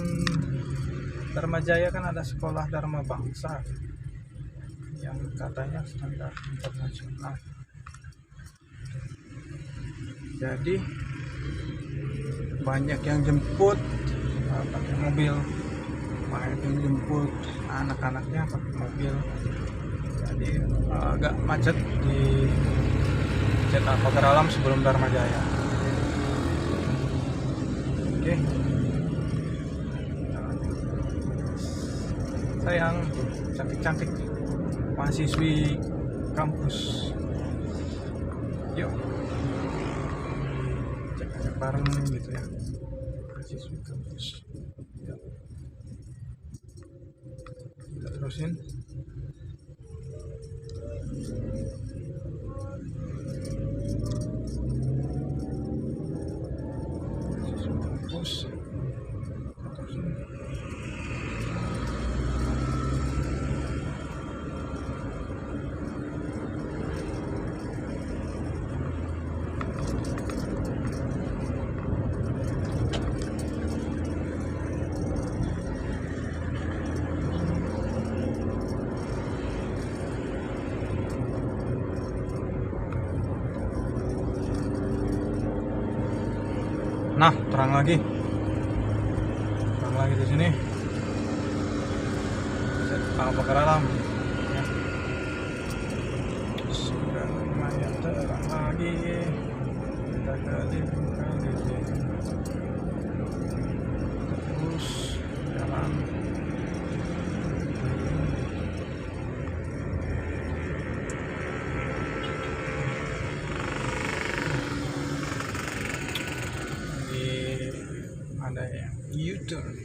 Dharma Jaya kan ada sekolah Dharma Bangsa yang katanya standar internasional. Jadi banyak yang jemput pakai mobil, banyak yang jemput anak-anaknya pakai mobil. Jadi agak macet di ZA Pagar Alam sebelum Dharma Jaya. Oke. Sayang, cantik-cantik mahasiswi kampus Yuk cek bareng gitu ya. Kasih terus kita terusin. Terus nah, terang lagi di sini. Kalau pakai alam ya. Sudah lumayan terang lagi. Kita kali terus jalan. Ada yang U-turn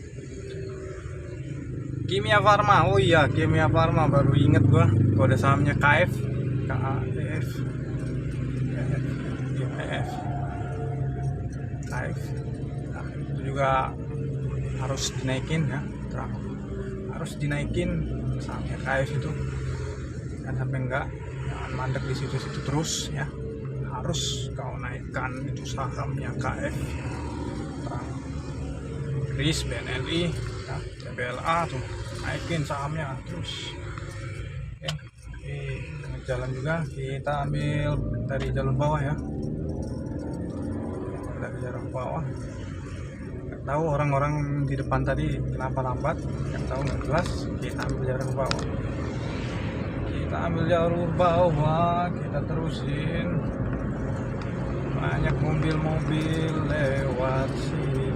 Kimia Farma. Oh iya, Kimia Farma, baru inget gua kode sahamnya KF KAF KF. Nah, itu juga harus dinaikin ya, harus dinaikin sahamnya KF itu. Dan sampai enggak, jangan mandek di situ-situ terus ya, harus kau naikkan itu sahamnya KF. Kris, BNLI, ya, CBLA tuh naikin sahamnya terus. Oke, di jalan juga kita ambil dari jalur bawah ya, dari jalur bawah. Nggak tahu orang-orang di depan tadi kenapa lambat, nggak tahu, nggak jelas. Kita ambil jalur bawah, kita terusin. Banyak mobil-mobil lewat sini.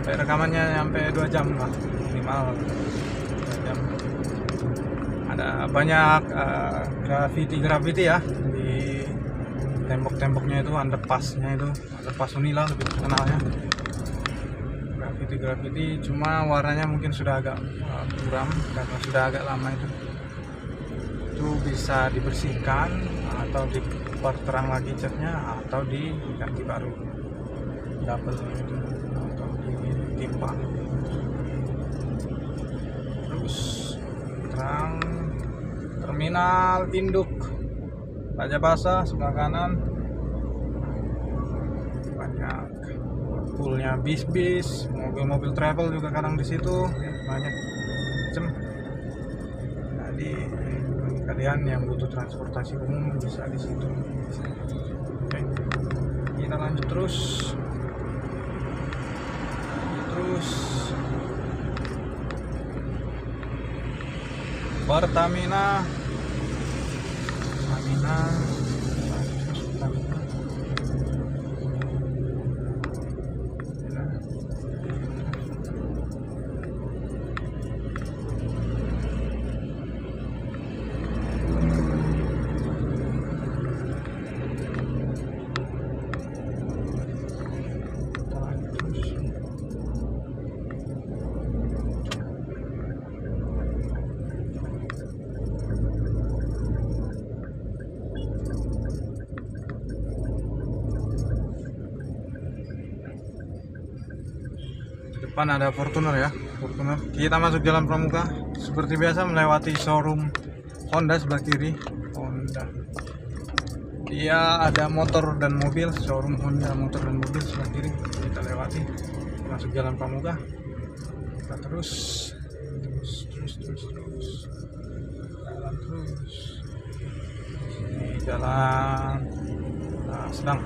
Rekamannya sampai 2 jam lah minimal, 2 jam. Ada banyak grafiti ya di tembok-temboknya itu, underpassnya itu, underpass Unila lebih terkenalnya. Grafiti cuma warnanya mungkin sudah agak buram karena sudah agak lama itu bisa dibersihkan atau diperterang lagi catnya atau diganti baru double itu atau ditimpa. Terus terang terminal induk Raja Basa sebelah kanan, banyak poolnya bis-bis, mobil-mobil travel juga kadang di situ ya, banyak macam. Jadi kalian yang butuh transportasi umum bisa di situ. Oke, kita lanjut terus Pertamina. Depan ada Fortuner ya, Fortuner. Kita masuk Jalan Pramuka seperti biasa, melewati showroom Honda sebelah kiri. Honda, dia ada motor dan mobil, showroom Honda motor dan mobil sebelah kiri. Kita lewati, masuk Jalan Pramuka. Kita terus jalan terus. Ini jalan sedang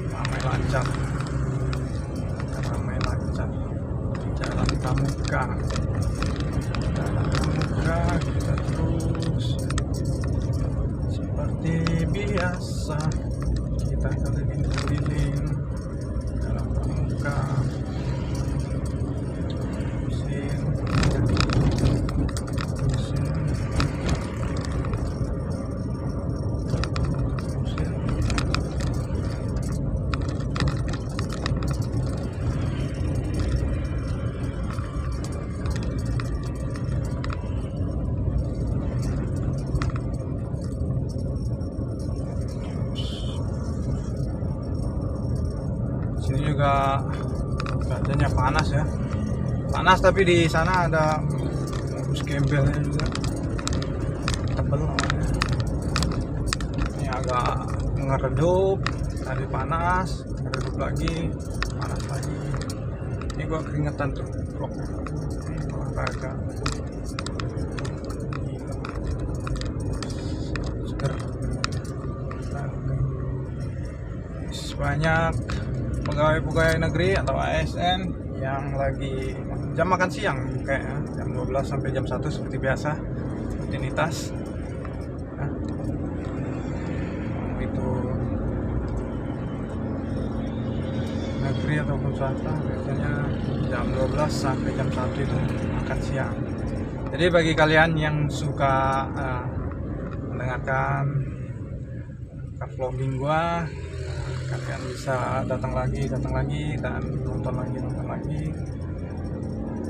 ramai lancar Jalan Pramuka. Kita terus seperti biasa, kita keliling Jalan Pramuka. juga cuacanya panas ya, panas, tapi di sana ada modus gembelnya juga tebel namanya. Ini agak ngeredup, tadi panas, ngeredup lagi, panas lagi. Ini gua keringetan tuh kok olahraga. Banyak pegawai-pegawai negeri atau ASN yang lagi jam makan siang kayaknya jam 12 sampai jam 1 seperti biasa, rutinitas. Nah, itu negeri ataupun swasta biasanya jam 12 sampai jam 1 itu makan siang. Jadi bagi kalian yang suka mendengarkan vlogging gua, kalian bisa datang lagi dan nonton lagi.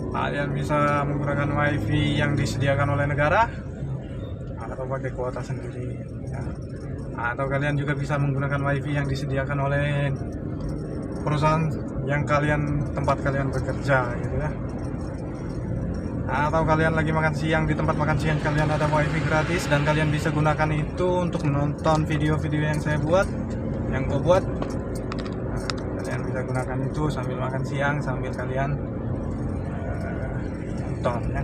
Kalian bisa menggunakan wifi yang disediakan oleh negara atau pakai kuota sendiri ya. Atau kalian juga bisa menggunakan wifi yang disediakan oleh perusahaan yang tempat kalian bekerja gitu ya. Atau kalian lagi makan siang, di tempat makan siang kalian ada wifi gratis dan kalian bisa gunakan itu untuk menonton video-video yang saya buat, yang gue buat. Nah, kalian bisa gunakan itu sambil makan siang, sambil kalian nonton ya.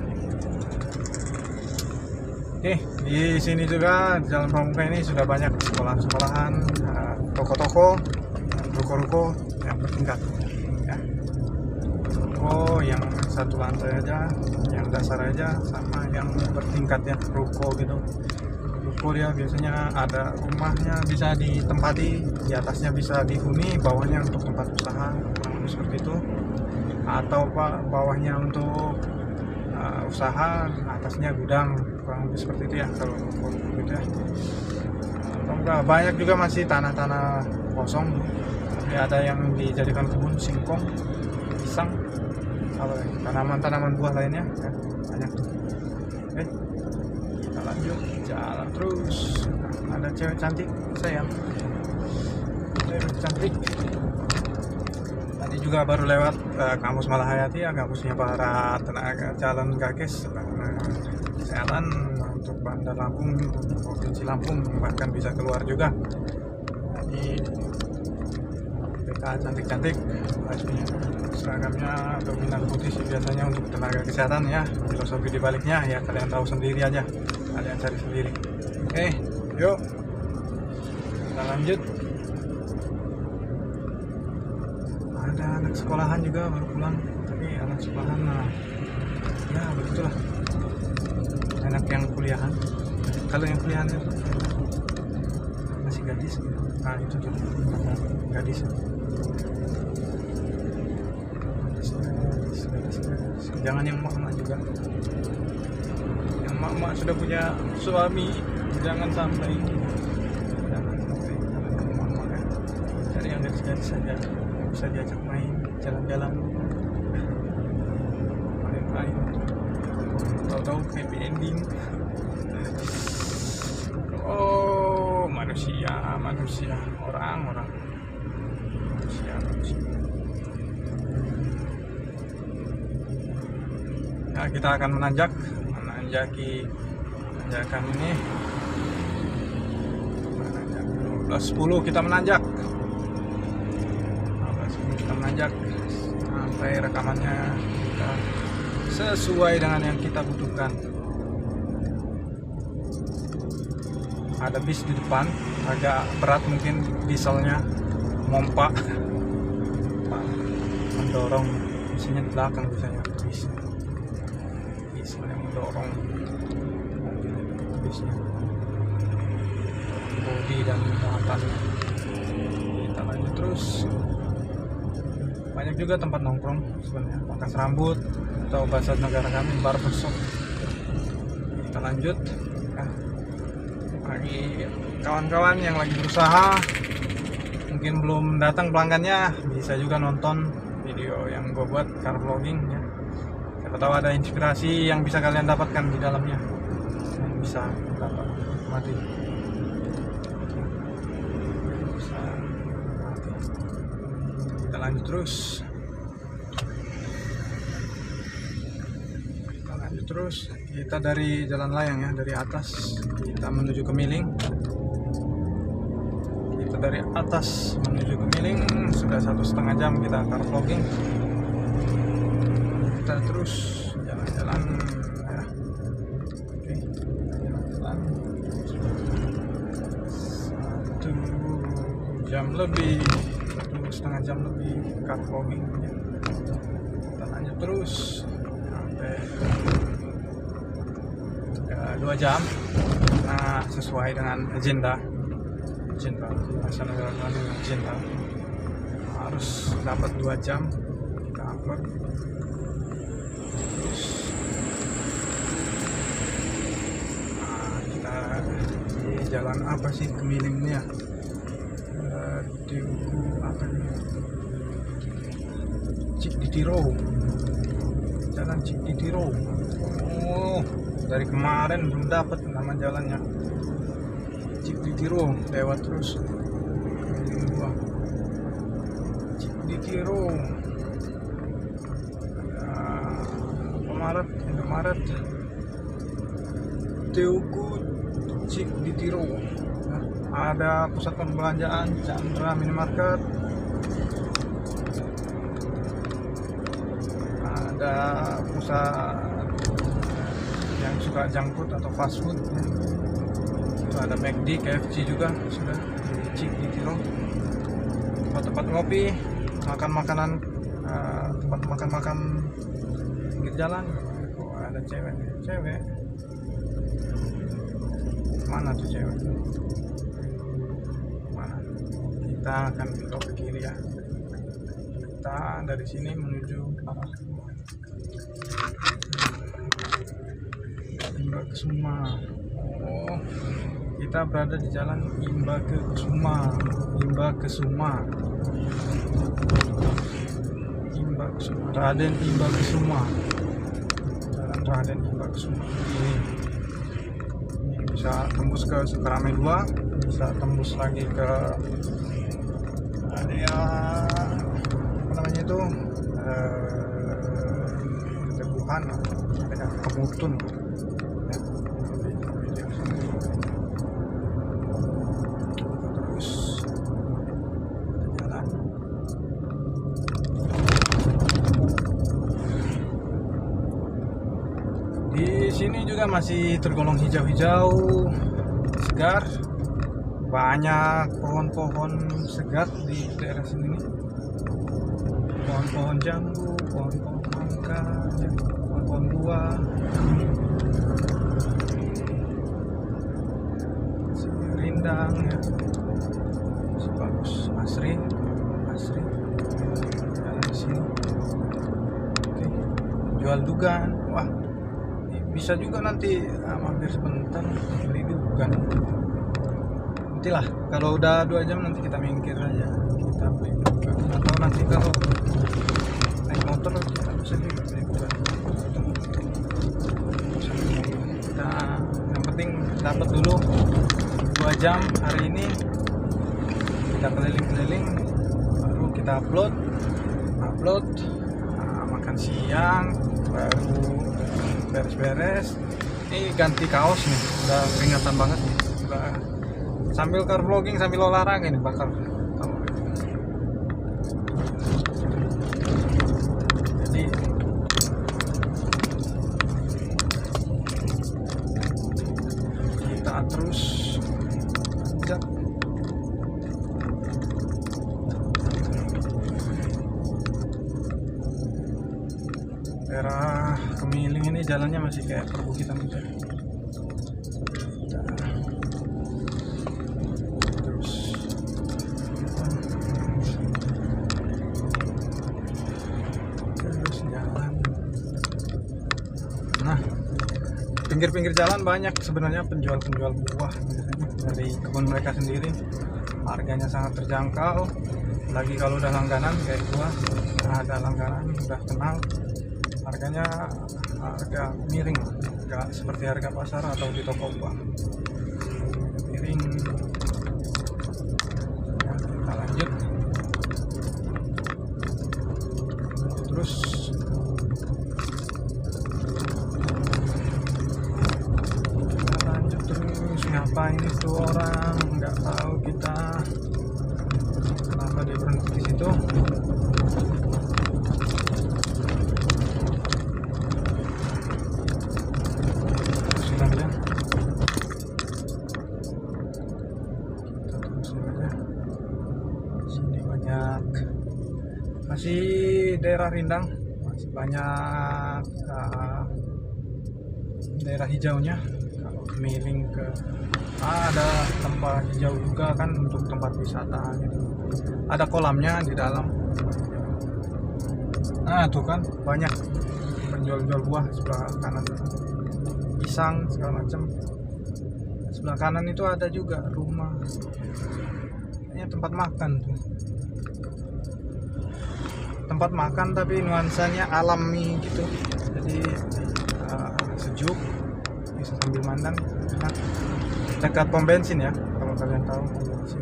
Oke, di sini juga di Jalan Pramuka ini sudah banyak sekolahan-sekolahan, toko-toko, ruko-ruko yang bertingkat ya. Ruko yang satu lantai aja, yang dasar aja, sama yang bertingkat ya, ruko gitu. Ruko dia biasanya ada rumahnya bisa ditempati, di atasnya bisa dihuni, bawahnya untuk tempat usaha, kurang lebih seperti itu. Atau bawahnya untuk usaha, atasnya gudang, kurang lebih seperti itu ya kalau ruko gitu ya. Atau enggak, banyak juga masih tanah-tanah kosong, tapi ada yang dijadikan kebun singkong, pisang, tanaman-tanaman buah lainnya ya, banyak tuh. Oke, kita lanjut jalan terus. Ada cewek cantik, sayang, cewek cantik. Tadi juga baru lewat kampus Malahayati ya, kampusnya para tenaga jalan kakis, kesehatan untuk Bandar Lampung, untuk Provinsi Lampung, bahkan bisa keluar juga. Jadi PK cantik-cantik, pastinya seragamnya dominan putih sih biasanya untuk tenaga kesehatan ya. Filosofi dibaliknya ya kalian tahu sendiri aja, kalian cari sendiri. Oke, yuk kita lanjut. Ada anak sekolahan juga baru pulang, tapi anak sekolahan ya begitulah, anak yang kuliahan. Kalau yang kuliahan itu masih gadis, nah itu tuh gadis. Jangan yang emak-emak juga, yang emak-emak sudah punya suami, jangan sampai emak-emak ya. Cari yang gadis-gadis saja, bisa diajak main, jalan-jalan, main-main, tahu-tahu happy ending. Oh, manusia, orang. Ya, kita akan menanjaki tanjakan ini. 12.10 kita menanjak. 12.10 kita menanjak sampai rekamannya kita sesuai dengan yang kita butuhkan. Ada bis di depan, agak berat mungkin dieselnya, mompa mendorong, isinya di belakang biasanya bis yang mendorong bisnya, bodi dan muatannya. Kita lanjut terus. Banyak juga tempat nongkrong sebenarnya, pangkas rambut atau bahasa negara kami barbershop. Kita lanjut ya. Bagi kawan-kawan yang lagi berusaha, mungkin belum datang pelanggannya, bisa juga nonton video yang gue buat car vlogging ya. Siapa tahu ada inspirasi yang bisa kalian dapatkan di dalamnya, yang bisa dapat mati. Kita kita lanjut terus. Kita dari jalan layang ya, dari atas kita menuju ke Miling. Kita dari atas menuju ke Miling sudah 1,5 jam kita car vlogging. Kita terus jalan-jalan ya. Oke, jalan 1 jam lebih, 1,5 jam lebih car vlogging ya. Kita lanjut terus sampai 2 jam. Nah, sesuai dengan agenda harus dapat 2 jam kita upload. Terus kita di jalan apa sih ke Miling ini ya, Diuku apa nih, Cikditiro, jalan Cikditiro. Oh, dari kemarin belum dapat nama jalannya. Cikditiro, lewat terus. Cikditiro. Maret. Teuku Cikditiro. Nah, ada pusat perbelanjaan Chandra Minimarket. Ada pusat yang suka junk food atau fast food ya. Itu ada McD, KFC juga sudah di Cikditiro. Tempat-tempat ngopi, makan makanan, tempat makan pinggir jalan. Oh, ada cewek mana tuh cewek, mana? Kita akan belok ke kiri ya. Kita dari sini menuju arah Imba Kusuma. Oh, kita berada di jalan Imba Kusuma. Raden Imba Kusuma. Jalan Raden Imba Kusuma. Ini bisa tembus ke Sukarame 2, bisa tembus lagi ke area apa namanya itu, Teguhan, ada Kemutun. Di sini juga masih tergolong hijau-hijau, segar, banyak pohon-pohon segar di daerah sini. Pohon-pohon jambu, pohon-pohon mangga, pohon-pohon buah. Rindang ya, masih bagus. Asri, jalan di sini. Oke, jual dugan, wah. Bisa juga nanti mampir sebentar beli dugan. Nantilah kalau udah 2 jam nanti kita minggir aja, kita beli dugan. Atau nanti kalau naik motor kita bisa juga beli dugan. Kita yang penting dapat dulu 2 jam hari ini. Kita keliling-keliling, baru kita upload, makan siang, baru beres-beres. Ini ganti kaos nih, udah peringatan banget nih. Udah sambil car vlogging sambil olahraga nih bakar. Jadi kita terus lanjut. Daerah Kemiling ini jalannya masih kayak perbukitan gitu. Terus jalan. Nah, pinggir-pinggir jalan banyak sebenarnya penjual-penjual buah dari kebun mereka sendiri. Harganya sangat terjangkau. Lagi kalau udah langganan kayak gua, ada langganan udah kenal. Harganya harga miring, nggak seperti harga pasar atau di toko buah. Miring. Ya, kita lanjut. terus. Kita lanjut terus. Ngapain itu orang? Nggak tahu kita. Kenapa dia berhenti di situ? Masih daerah Rindang, masih banyak daerah hijaunya. Kalau keliling ke ada tempat hijau juga kan untuk tempat wisata gitu. Ada kolamnya di dalam. Nah tuh kan banyak penjual-jual buah sebelah kanan, pisang segala macam. Sebelah kanan itu ada juga rumah, kayaknya tempat makan tuh. Tempat makan tapi nuansanya alami gitu, jadi sejuk, bisa sambil mandang. Nah, dekat pom bensin ya, kalau kalian tahu pom bensin.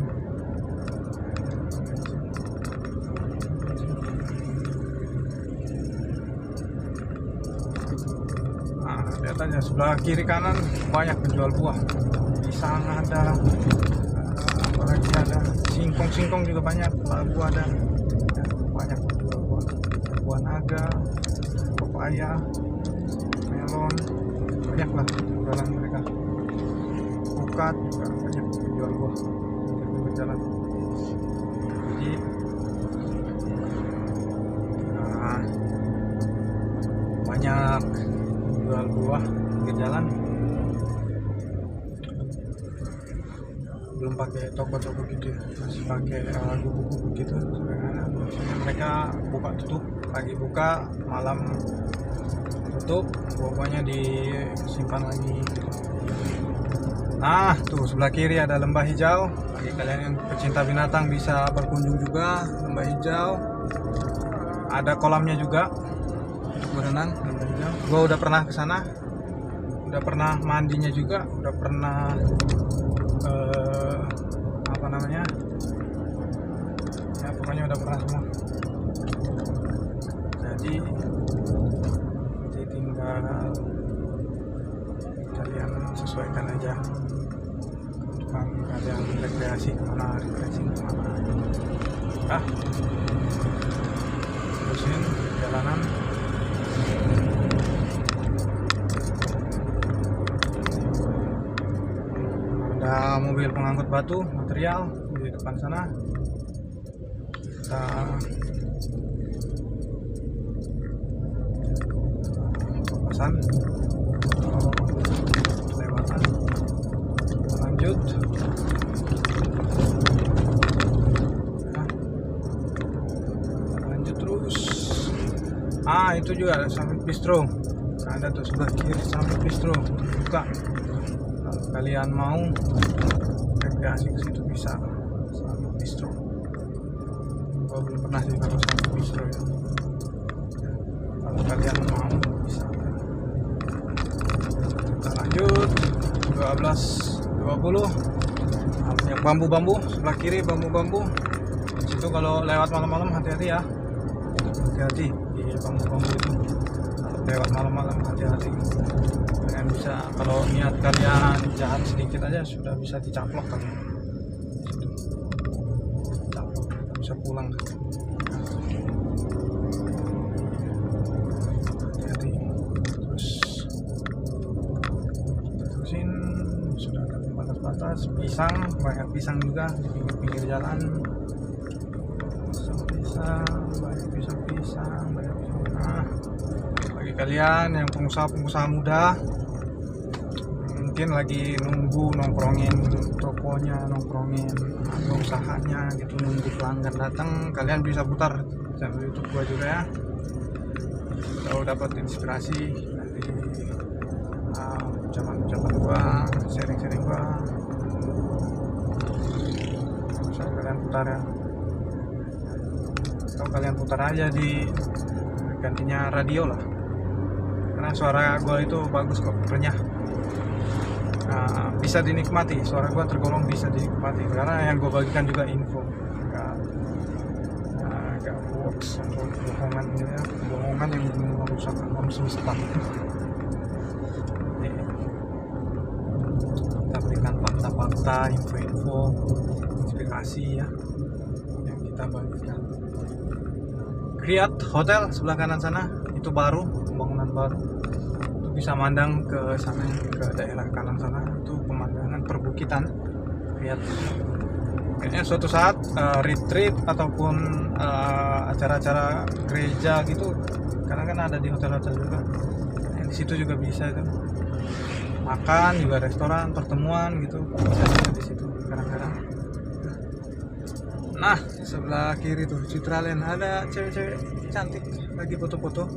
Nah, lihat aja sebelah kiri kanan banyak penjual buah, pisang ada, apalagi ada singkong juga banyak, labu ada, banyak buah naga, pepaya, melon, banyak lah jualan mereka. Pukat juga banyak jual buah di berjalan. Jadi banyak jual buah di jalan. Belum pakai toko-toko gitu ya, masih pakai gubuk-gubuk gitu. Mereka buka tutup, pagi buka, malam tutup, pokoknya disimpan lagi gitu. Nah tuh sebelah kiri ada lembah hijau, bagi kalian yang pecinta binatang bisa berkunjung juga. Lembah hijau, ada kolamnya juga untuk berenang. Lembah hijau, gua udah pernah kesana, udah pernah mandinya juga, udah pernah apa namanya ya, pokoknya udah pernah semua. Jadi tinggal kalian sesuaikan aja untuk kalian rekreasi kemana, terusin jalanan. Ada mobil pengangkut batu material di depan sana. Kita pesan lewatan, lanjut. Lanjut terus. Itu juga ada Summit Bistro, ada tuh sebelah kiri Summit Bistro buka. Kalau kalian mau rekreasi ke situ bisa. Summit Bistro, gua belum pernah sih kalau Summit Bistro ya. Kalau kalian mau bisa. Kita lanjut 12.20. Banyak bambu-bambu sebelah kiri, bambu-bambu situ. Kalau lewat malam-malam hati-hati ya, hati-hati di bambu-bambu itu. Kalau lewat malam-malam hati-hati. Kalian bisa, kalau niat kalian jahat sedikit aja sudah bisa dicaplok kan. Caplok, bisa pulang. Hati-hati. Terus terusin, sudah ada batas-batas. Pisang, banyak pisang juga di pinggir jalan. Pisang, banyak pisang. Nah, bagi kalian yang pengusaha muda, mungkin lagi nunggu nongkrongin tokonya, nongkrongin usahanya gitu, nunggu pelanggan datang, kalian bisa putar channel YouTube gua juga ya. Kalau dapat inspirasi dari ucapan gua, sharing gua, bisa kalian putar ya. Atau kalian putar aja di gantinya radio lah, karena suara gua itu bagus kok, renyah. Bisa dinikmati, suara gua tergolong bisa dinikmati karena yang gua bagikan juga info, gak hoax atau bohongan gitu ya, bohongan yang merusak alam semesta. Jadi, kita berikan fakta-fakta, info-info, inspirasi ya yang kita bagikan. Griat Hotel sebelah kanan sana itu baru, pembangunan baru. Itu bisa mandang ke sana, ke daerah kanan sana, itu pemandangan perbukitan. Lihat, kayaknya suatu saat retreat ataupun acara-acara gereja gitu, karena kan ada di hotel-hotel juga. Di situ juga bisa itu. Makan juga, restoran, pertemuan gitu, bisa di situ kadang-kadang. Nah, sebelah kiri tuh Citraland ada cewek-cewek cantik lagi foto-foto.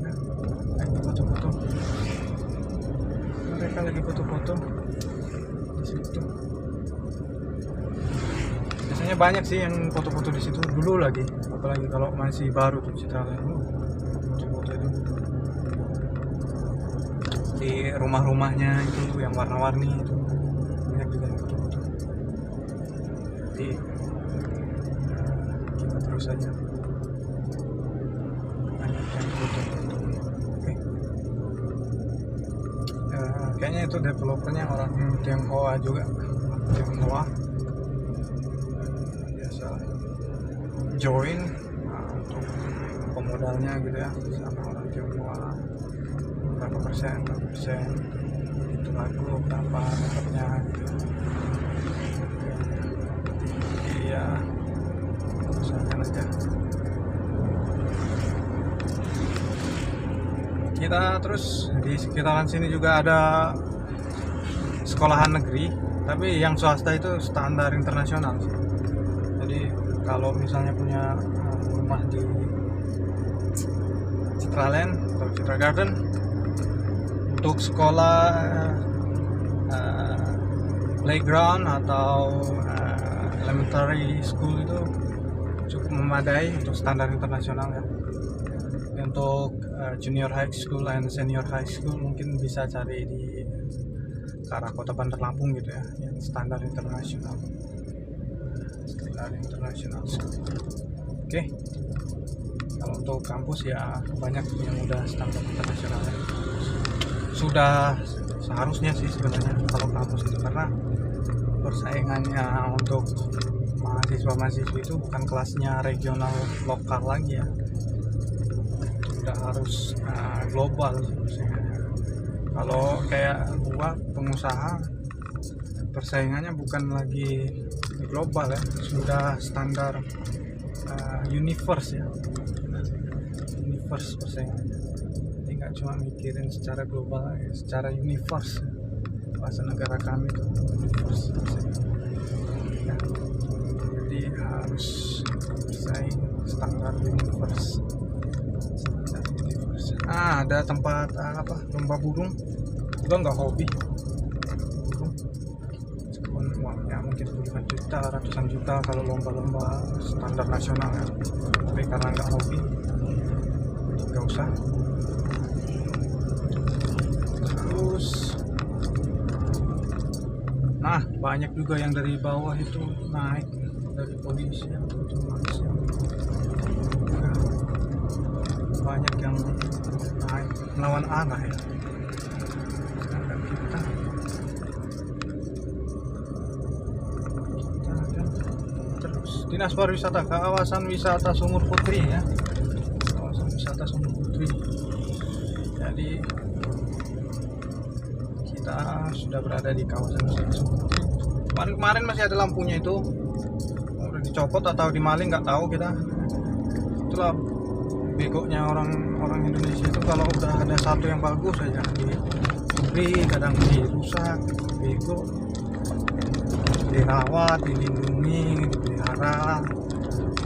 Nah, lagi foto-foto. Mereka lagi foto-foto di situ. Biasanya banyak sih yang foto-foto di situ dulu lagi, apalagi kalau masih baru tuh Citraland. Foto-foto itu di rumah-rumahnya itu yang warna-warni itu banyak juga yang foto-foto. Jadi kita terus saja banyak yang foto-foto. Oke. Kayaknya itu developernya orang Tionghoa juga, Tionghoa. Biasa join untuk pemodalnya gitu ya, sama orang Tionghoa. Berapa persen itu lagu, berapa dapatnya gitu. Iya, usahakan aja. Kita terus di sekitaran sini juga ada sekolahan negeri, tapi yang swasta itu standar internasional sih. Jadi kalau misalnya punya rumah di Citraland atau Citra Garden, untuk sekolah playground atau elementary school itu cukup memadai untuk standar internasional ya. Untuk junior high school dan senior high school mungkin bisa cari di ke arah Kota Bandar Lampung gitu ya, yang standar internasional. Standar internasional school. Oke. Kalau untuk kampus ya banyak yang udah standar internasional ya. Sudah seharusnya sih sebenarnya kalau kampus itu, karena persaingannya untuk mahasiswa-mahasiswa itu bukan kelasnya regional lokal lagi ya, udah harus global sih. Kalau kayak gua pengusaha, persaingannya bukan lagi global ya, sudah standar universe ya, universe persaingannya. Nggak cuma mikirin secara global, secara universe. Bahasa negara kami itu universe ya. Jadi harus bersaing standar universe. Ada tempat lomba burung. Gua nggak hobi burung, meskipun uangnya mungkin puluhan juta, ratusan juta kalau lomba-lomba standar nasional ya. Tapi karena nggak hobi, nggak usah. Nah, banyak juga yang dari bawah itu naik dari polisi atau polisi. Banyak yang naik melawan arah ya. Sedangkan kita kan terus Dinas Pariwisata, kawasan wisata Sumur Putri ya. Kawasan wisata Sumur Putri. Jadi kita sudah berada di kawasan wisata. Kemarin masih ada lampunya itu, udah dicopot atau dimaling nggak tahu kita. Itulah begonya orang Indonesia itu, kalau udah ada satu yang bagus aja dibeli, kadang dirusak, bego, dirawat, dilindungi, dipelihara,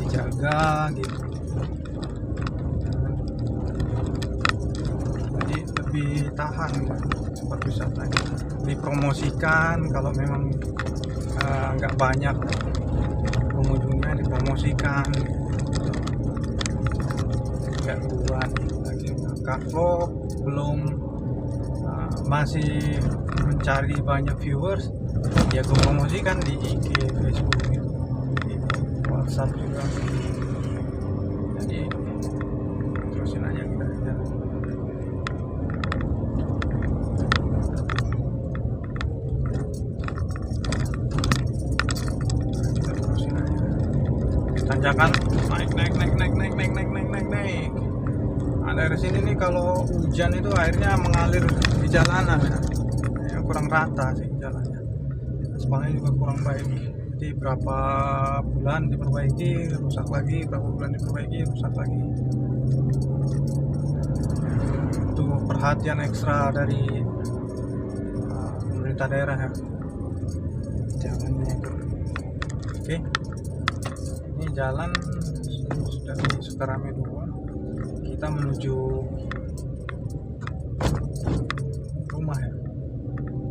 dijaga gitu. Jadi lebih tahan tempat wisatanya, dipromosikan. Kalau memang nggak banyak pengunjungnya, dipromosikan, nggak buat lagi vlog, belum masih mencari banyak viewers, ya gue promosikan di IG, Facebook, di WhatsApp juga. tanjakan, naik. Nah, dari sini nih kalau hujan itu airnya mengalir di jalanan ya, kurang rata sih jalannya, aspalnya juga kurang baik. Jadi berapa bulan diperbaiki rusak lagi, berapa bulan diperbaiki rusak lagi. Itu perhatian ekstra dari pemerintah daerah ya jalannya itu. Oke, ini jalan sudah di Sukarame 2, kita menuju rumah ya.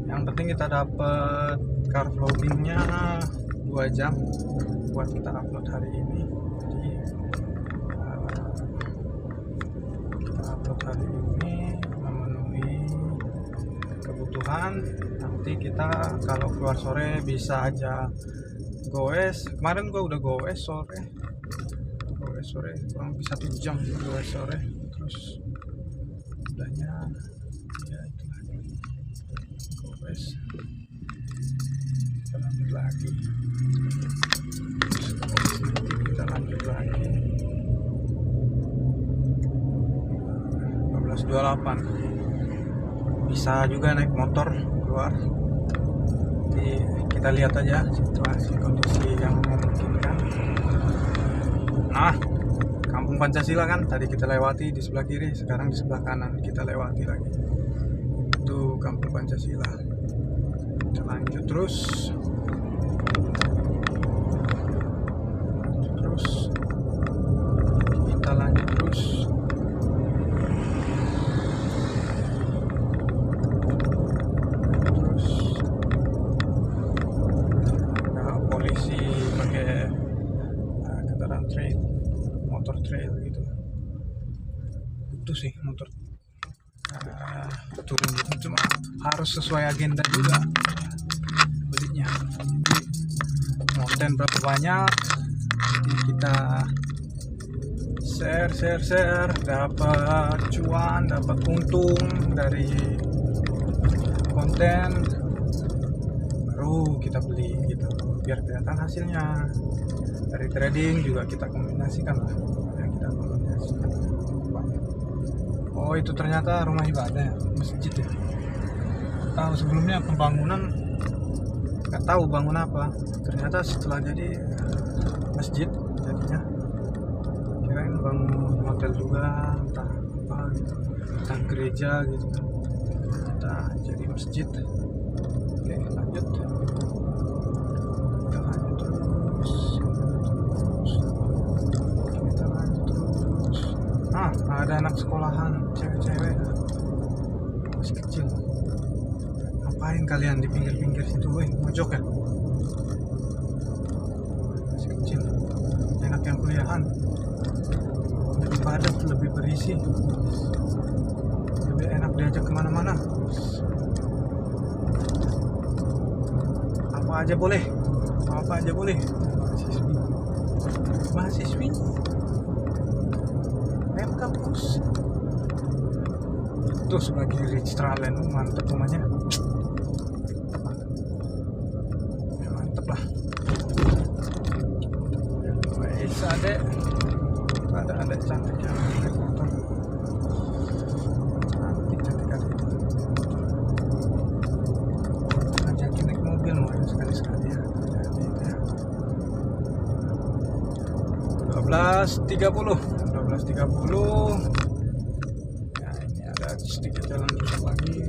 Yang penting kita dapat car loadingnya 2 jam buat kita upload hari ini. Jadi kita upload hari ini memenuhi kebutuhan. Nanti kita kalau keluar sore bisa aja goes. Kemarin gua udah goes sore kurang lebih 1 jam goes sore, terus udahnya ya itulah goes. Kita lanjut lagi 15.28 bisa juga naik motor keluar. Jadi kita lihat aja situasi kondisi yang memungkinkan. Nah, Kampung Pancasila kan tadi kita lewati di sebelah kiri, sekarang di sebelah kanan kita lewati lagi. Itu Kampung Pancasila. Kita lanjut terus. Kita lanjut terus. Ada polisi pakai kendaraan trail, motor trail gitu. Itu sih motor turun gitu, cuma harus sesuai agenda juga belinya. Jadi konten berapa banyak, jadi kita share dapat cuan, dapat untung dari konten, baru kita beli gitu biar kelihatan hasilnya. Dari trading juga kita kombinasikan lah yang kita kombinasikan. Oh, itu ternyata rumah ibadah ya, masjid ya. Tahu sebelumnya pembangunan nggak tahu bangun apa, ternyata setelah jadi masjid jadinya. Kirain bangun hotel juga, entah apa gitu, entah gereja gitu kan, ternyata jadi masjid. Oke, lanjut terus. Ada anak sekolahan cewek-cewek masih kecil. Ngapain kalian di pinggir-pinggir situ, weh, mojok ya? Masih kecil, enak yang kuliahan, lebih padat, lebih berisi, lebih enak diajak kemana-mana. Apa aja boleh mahasiswi kampus. Tuh sebelah kiri Stralen, mantep rumahnya. Ya, mantep lah. Bisa deh. Ada cantik yang naik motor. Cantik kali itu. Ngajakin naik mobil mau ya, sekali-sekali ya. Jadi ya. 12.30 ya, ini ada sedikit jalan rusak lagi.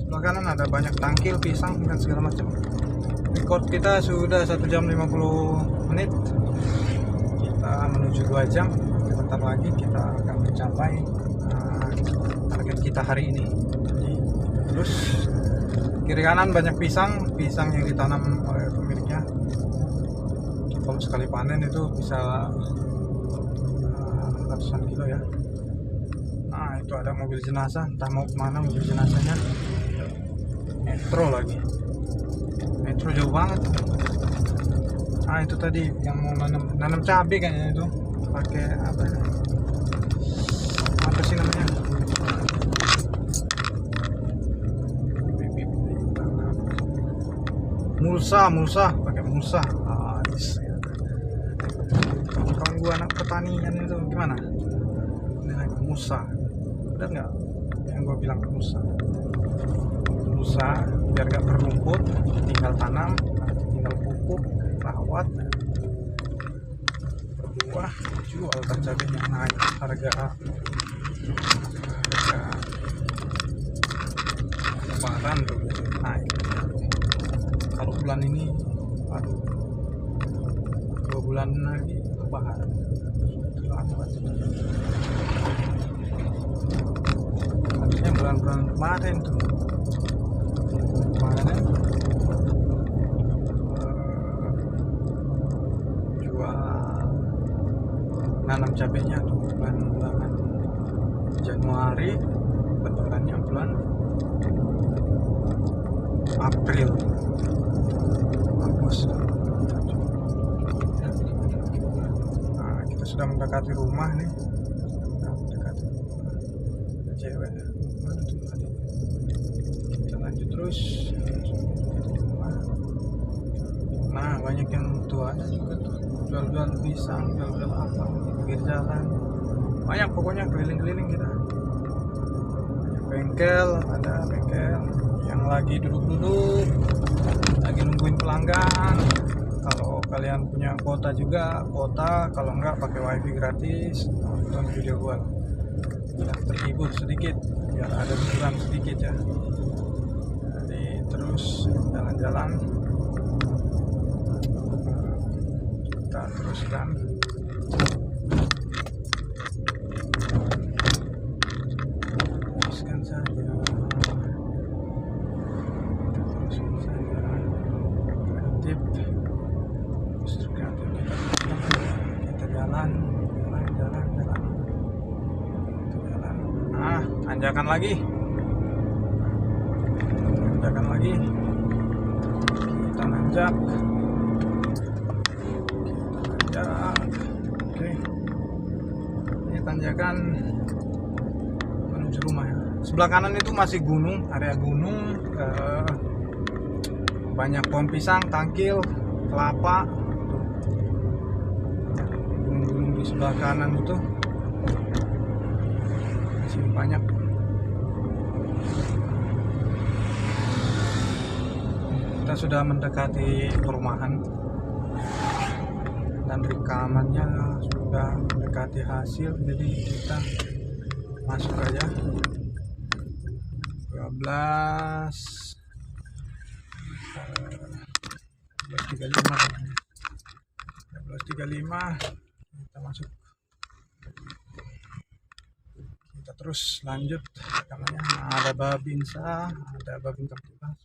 Sebelah kanan ada banyak tangkil, pisang dan segala macam. Record kita sudah 1 jam 50 menit. Kita menuju 2 jam. Sebentar lagi kita akan mencapai target kita hari ini. Jadi, terus kiri kanan banyak pisang yang ditanam oleh pemiliknya. Kalau sekali panen itu bisa ratusan kilo ya. Nah, itu ada mobil jenazah, entah mau kemana mobil jenazahnya. Metro lagi, metro jauh banget. Nah, itu tadi yang mau nanam cabai kayaknya, itu pakai apa sih namanya, mulsa, pakai mulsa. lagu anak pertanian itu gimana? Dengan Musa, benar nggak yang gue bilang ke Musa? Musa biar gak berumput, tinggal tanam, tinggal pupuk, rawat, berbuah, jual, dan cabenya naik harga lebaran tuh naik. Kalau bulan ini, aduh, 2 bulan lagi lebaran. Harusnya bulan-bulan kemarin tuh, jual nanam cabenya tuh bulan Januari, lebarannya bulan April, bagus. Nah, kita sudah mendekati rumah nih, cewek. Kita lanjut terus. Nah, banyak yang tua ada juga tuh, jual-jual pisang, jual-jual apa, pinggir jalan. Banyak pokoknya, keliling-keliling kita. Bengkel, ada bengkel yang lagi duduk-duduk, lagi nungguin pelanggan. Kalau kalian punya kuota juga, kuota, kalau enggak pakai wifi gratis, nonton video gua. Biar terhibur sedikit, biar ada hiburan sedikit ya. Jadi terus jalan-jalan, kita teruskan. Teruskan saja. Kreatif. Terus kreatif kita jalan. Nah, tanjakan lagi. Kita nanjak. Oke. Ini tanjakan menuju rumah ya. Sebelah kanan itu masih gunung, area gunung, banyak pohon pisang, tangkil, kelapa. Gunung-gunung di sebelah kanan itu masih banyak. Kita sudah mendekati perumahan dan rekamannya sudah mendekati hasil, jadi kita masuk aja. 12:35 kita masuk, kita terus lanjut rekamannya. Ada Babinsa, ada Babin Kamtibmas.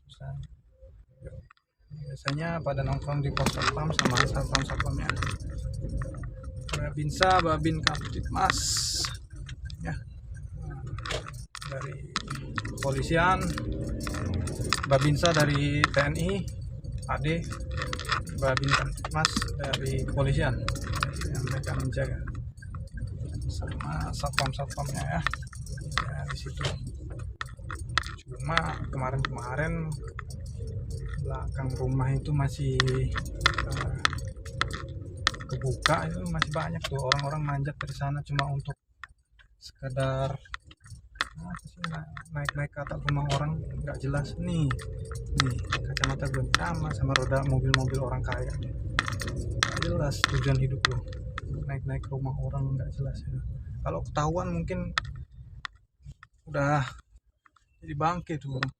Biasanya pada nongkrong di pos satpam sama satpam-satpamnya. Babinsa, Babin Kamtibmas ya, dari kepolisian, Babinsa dari TNI, AD, Babin Kamtibmas dari kepolisian yang mereka menjaga sama satpam-satpamnya ya di situ. Cuma kemarin belakang rumah itu masih kebuka, itu masih banyak tuh orang-orang manjat dari sana cuma untuk sekedar naik-naik ke atas rumah orang, nggak jelas. Nih kacamata gue sama roda mobil-mobil orang kaya, nggak jelas tujuan hidup lo, naik-naik ke rumah orang nggak jelas ya. Kalau ketahuan mungkin udah jadi bangke tuh orang,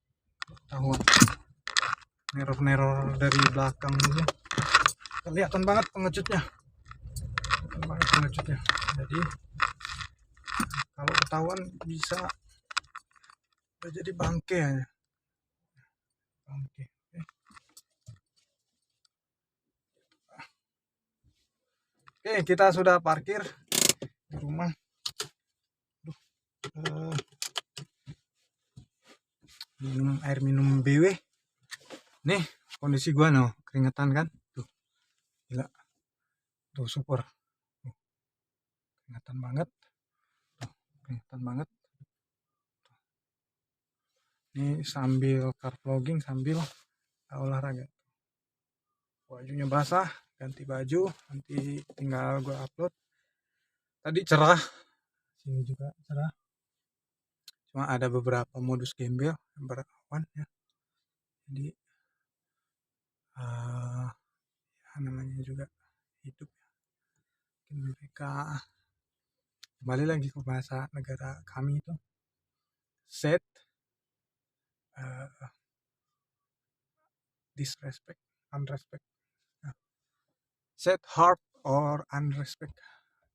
ketahuan neror dari belakang itu kelihatan banget pengejutnya. Jadi kalau ketahuan bisa jadi bangke ya. Oke, kita sudah parkir di rumah. Air minum BW. Nih kondisi gua keringetan kan, tuh gila, tuh super, keringetan banget. Ini sambil car vlogging sambil olahraga. Bajunya basah, ganti baju, nanti tinggal gua upload. Tadi cerah, sini juga cerah. Cuma ada beberapa modus gembel yang berawan ya. Jadi ya namanya juga hidup ya. Mungkin mereka kembali lagi ke bahasa negara kami itu set disrespect, unrespect. Nah, set hard or unrespect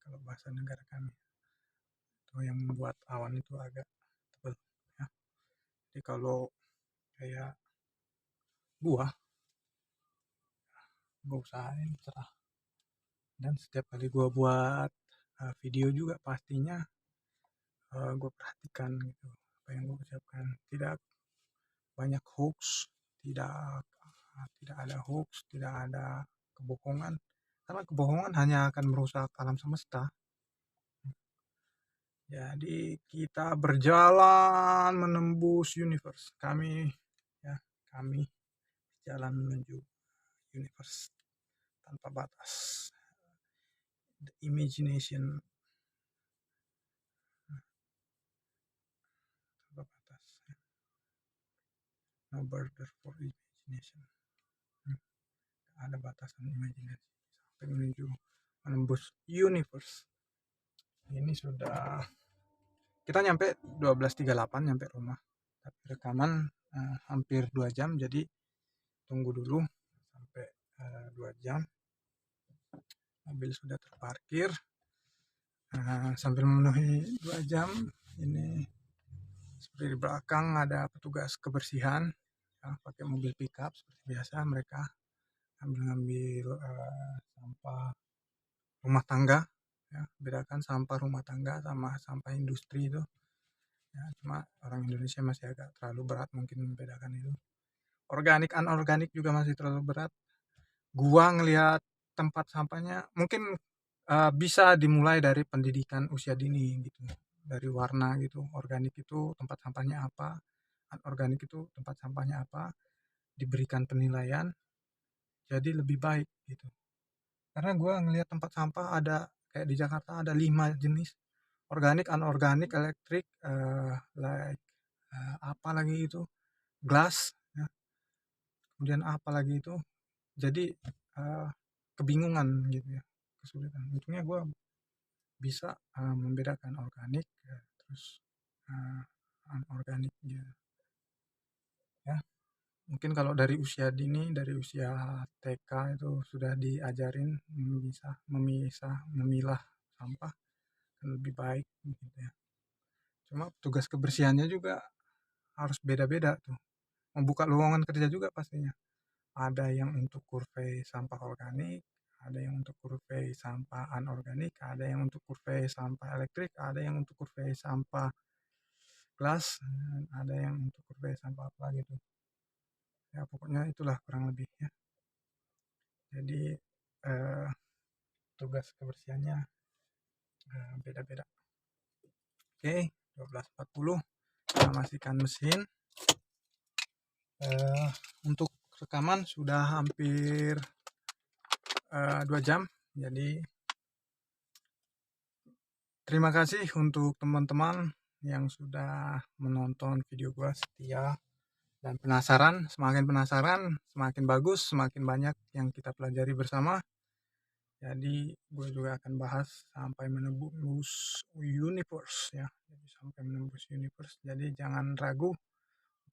kalau bahasa negara kami. Itu yang membuat awan itu agak tebal ya. Jadi kalau kayak gua usahain cerah, dan setiap kali gua buat video juga pastinya gue perhatikan gitu apa yang gue ucapkan, tidak banyak hoax, tidak ada hoax, tidak ada kebohongan, karena kebohongan hanya akan merusak alam semesta. Jadi kita berjalan menembus universe, kami jalan menuju universe tanpa batas, the imagination tanpa batas, no border for imagination. Ada batasan imajinasi sampai menuju menembus universe. Ini sudah kita nyampe 12.38 nyampe rumah, tapi rekaman hampir 2 jam, jadi tunggu dulu sampai 2 jam. Mobil sudah terparkir sambil memenuhi 2 jam. Ini seperti di belakang ada petugas kebersihan ya, pakai mobil pickup seperti biasa, mereka ngambil sampah rumah tangga ya. Bedakan sampah rumah tangga sama sampah industri itu ya, cuma orang Indonesia masih agak terlalu berat mungkin membedakan itu. Organik anorganik juga masih terlalu berat. Gua ngelihat tempat sampahnya mungkin bisa dimulai dari pendidikan usia dini gitu, dari warna gitu. Organik itu tempat sampahnya apa, anorganik itu tempat sampahnya apa, diberikan penilaian jadi lebih baik gitu. Karena gue ngelihat tempat sampah ada kayak di Jakarta ada 5 jenis, organik, anorganik, elektrik, like apa lagi itu, glass ya. Kemudian apa lagi itu, jadi kebingungan gitu ya, kesulitan. Untungnya gue bisa membedakan organik terus anorganik gitu ya. Mungkin kalau dari usia dini, dari usia TK itu sudah diajarin memilah sampah lebih baik gitu ya. Cuma tugas kebersihannya juga harus beda-beda tuh. Membuka lowongan kerja juga pastinya. Ada yang untuk survei sampah organik, ada yang untuk survei sampah anorganik, ada yang untuk survei sampah elektrik, ada yang untuk survei sampah gelas, ada yang untuk survei sampah apa gitu. Ya pokoknya itulah kurang lebih ya. Jadi tugas kebersihannya beda-beda. Oke, 12.40 kita matikan mesin. Untuk rekaman sudah hampir 2 jam. Jadi terima kasih untuk teman-teman yang sudah menonton video gua setia dan penasaran. Semakin penasaran, semakin bagus, semakin banyak yang kita pelajari bersama. Jadi gue juga akan bahas sampai menembus universe ya. Jadi sampai menembus universe. Jadi jangan ragu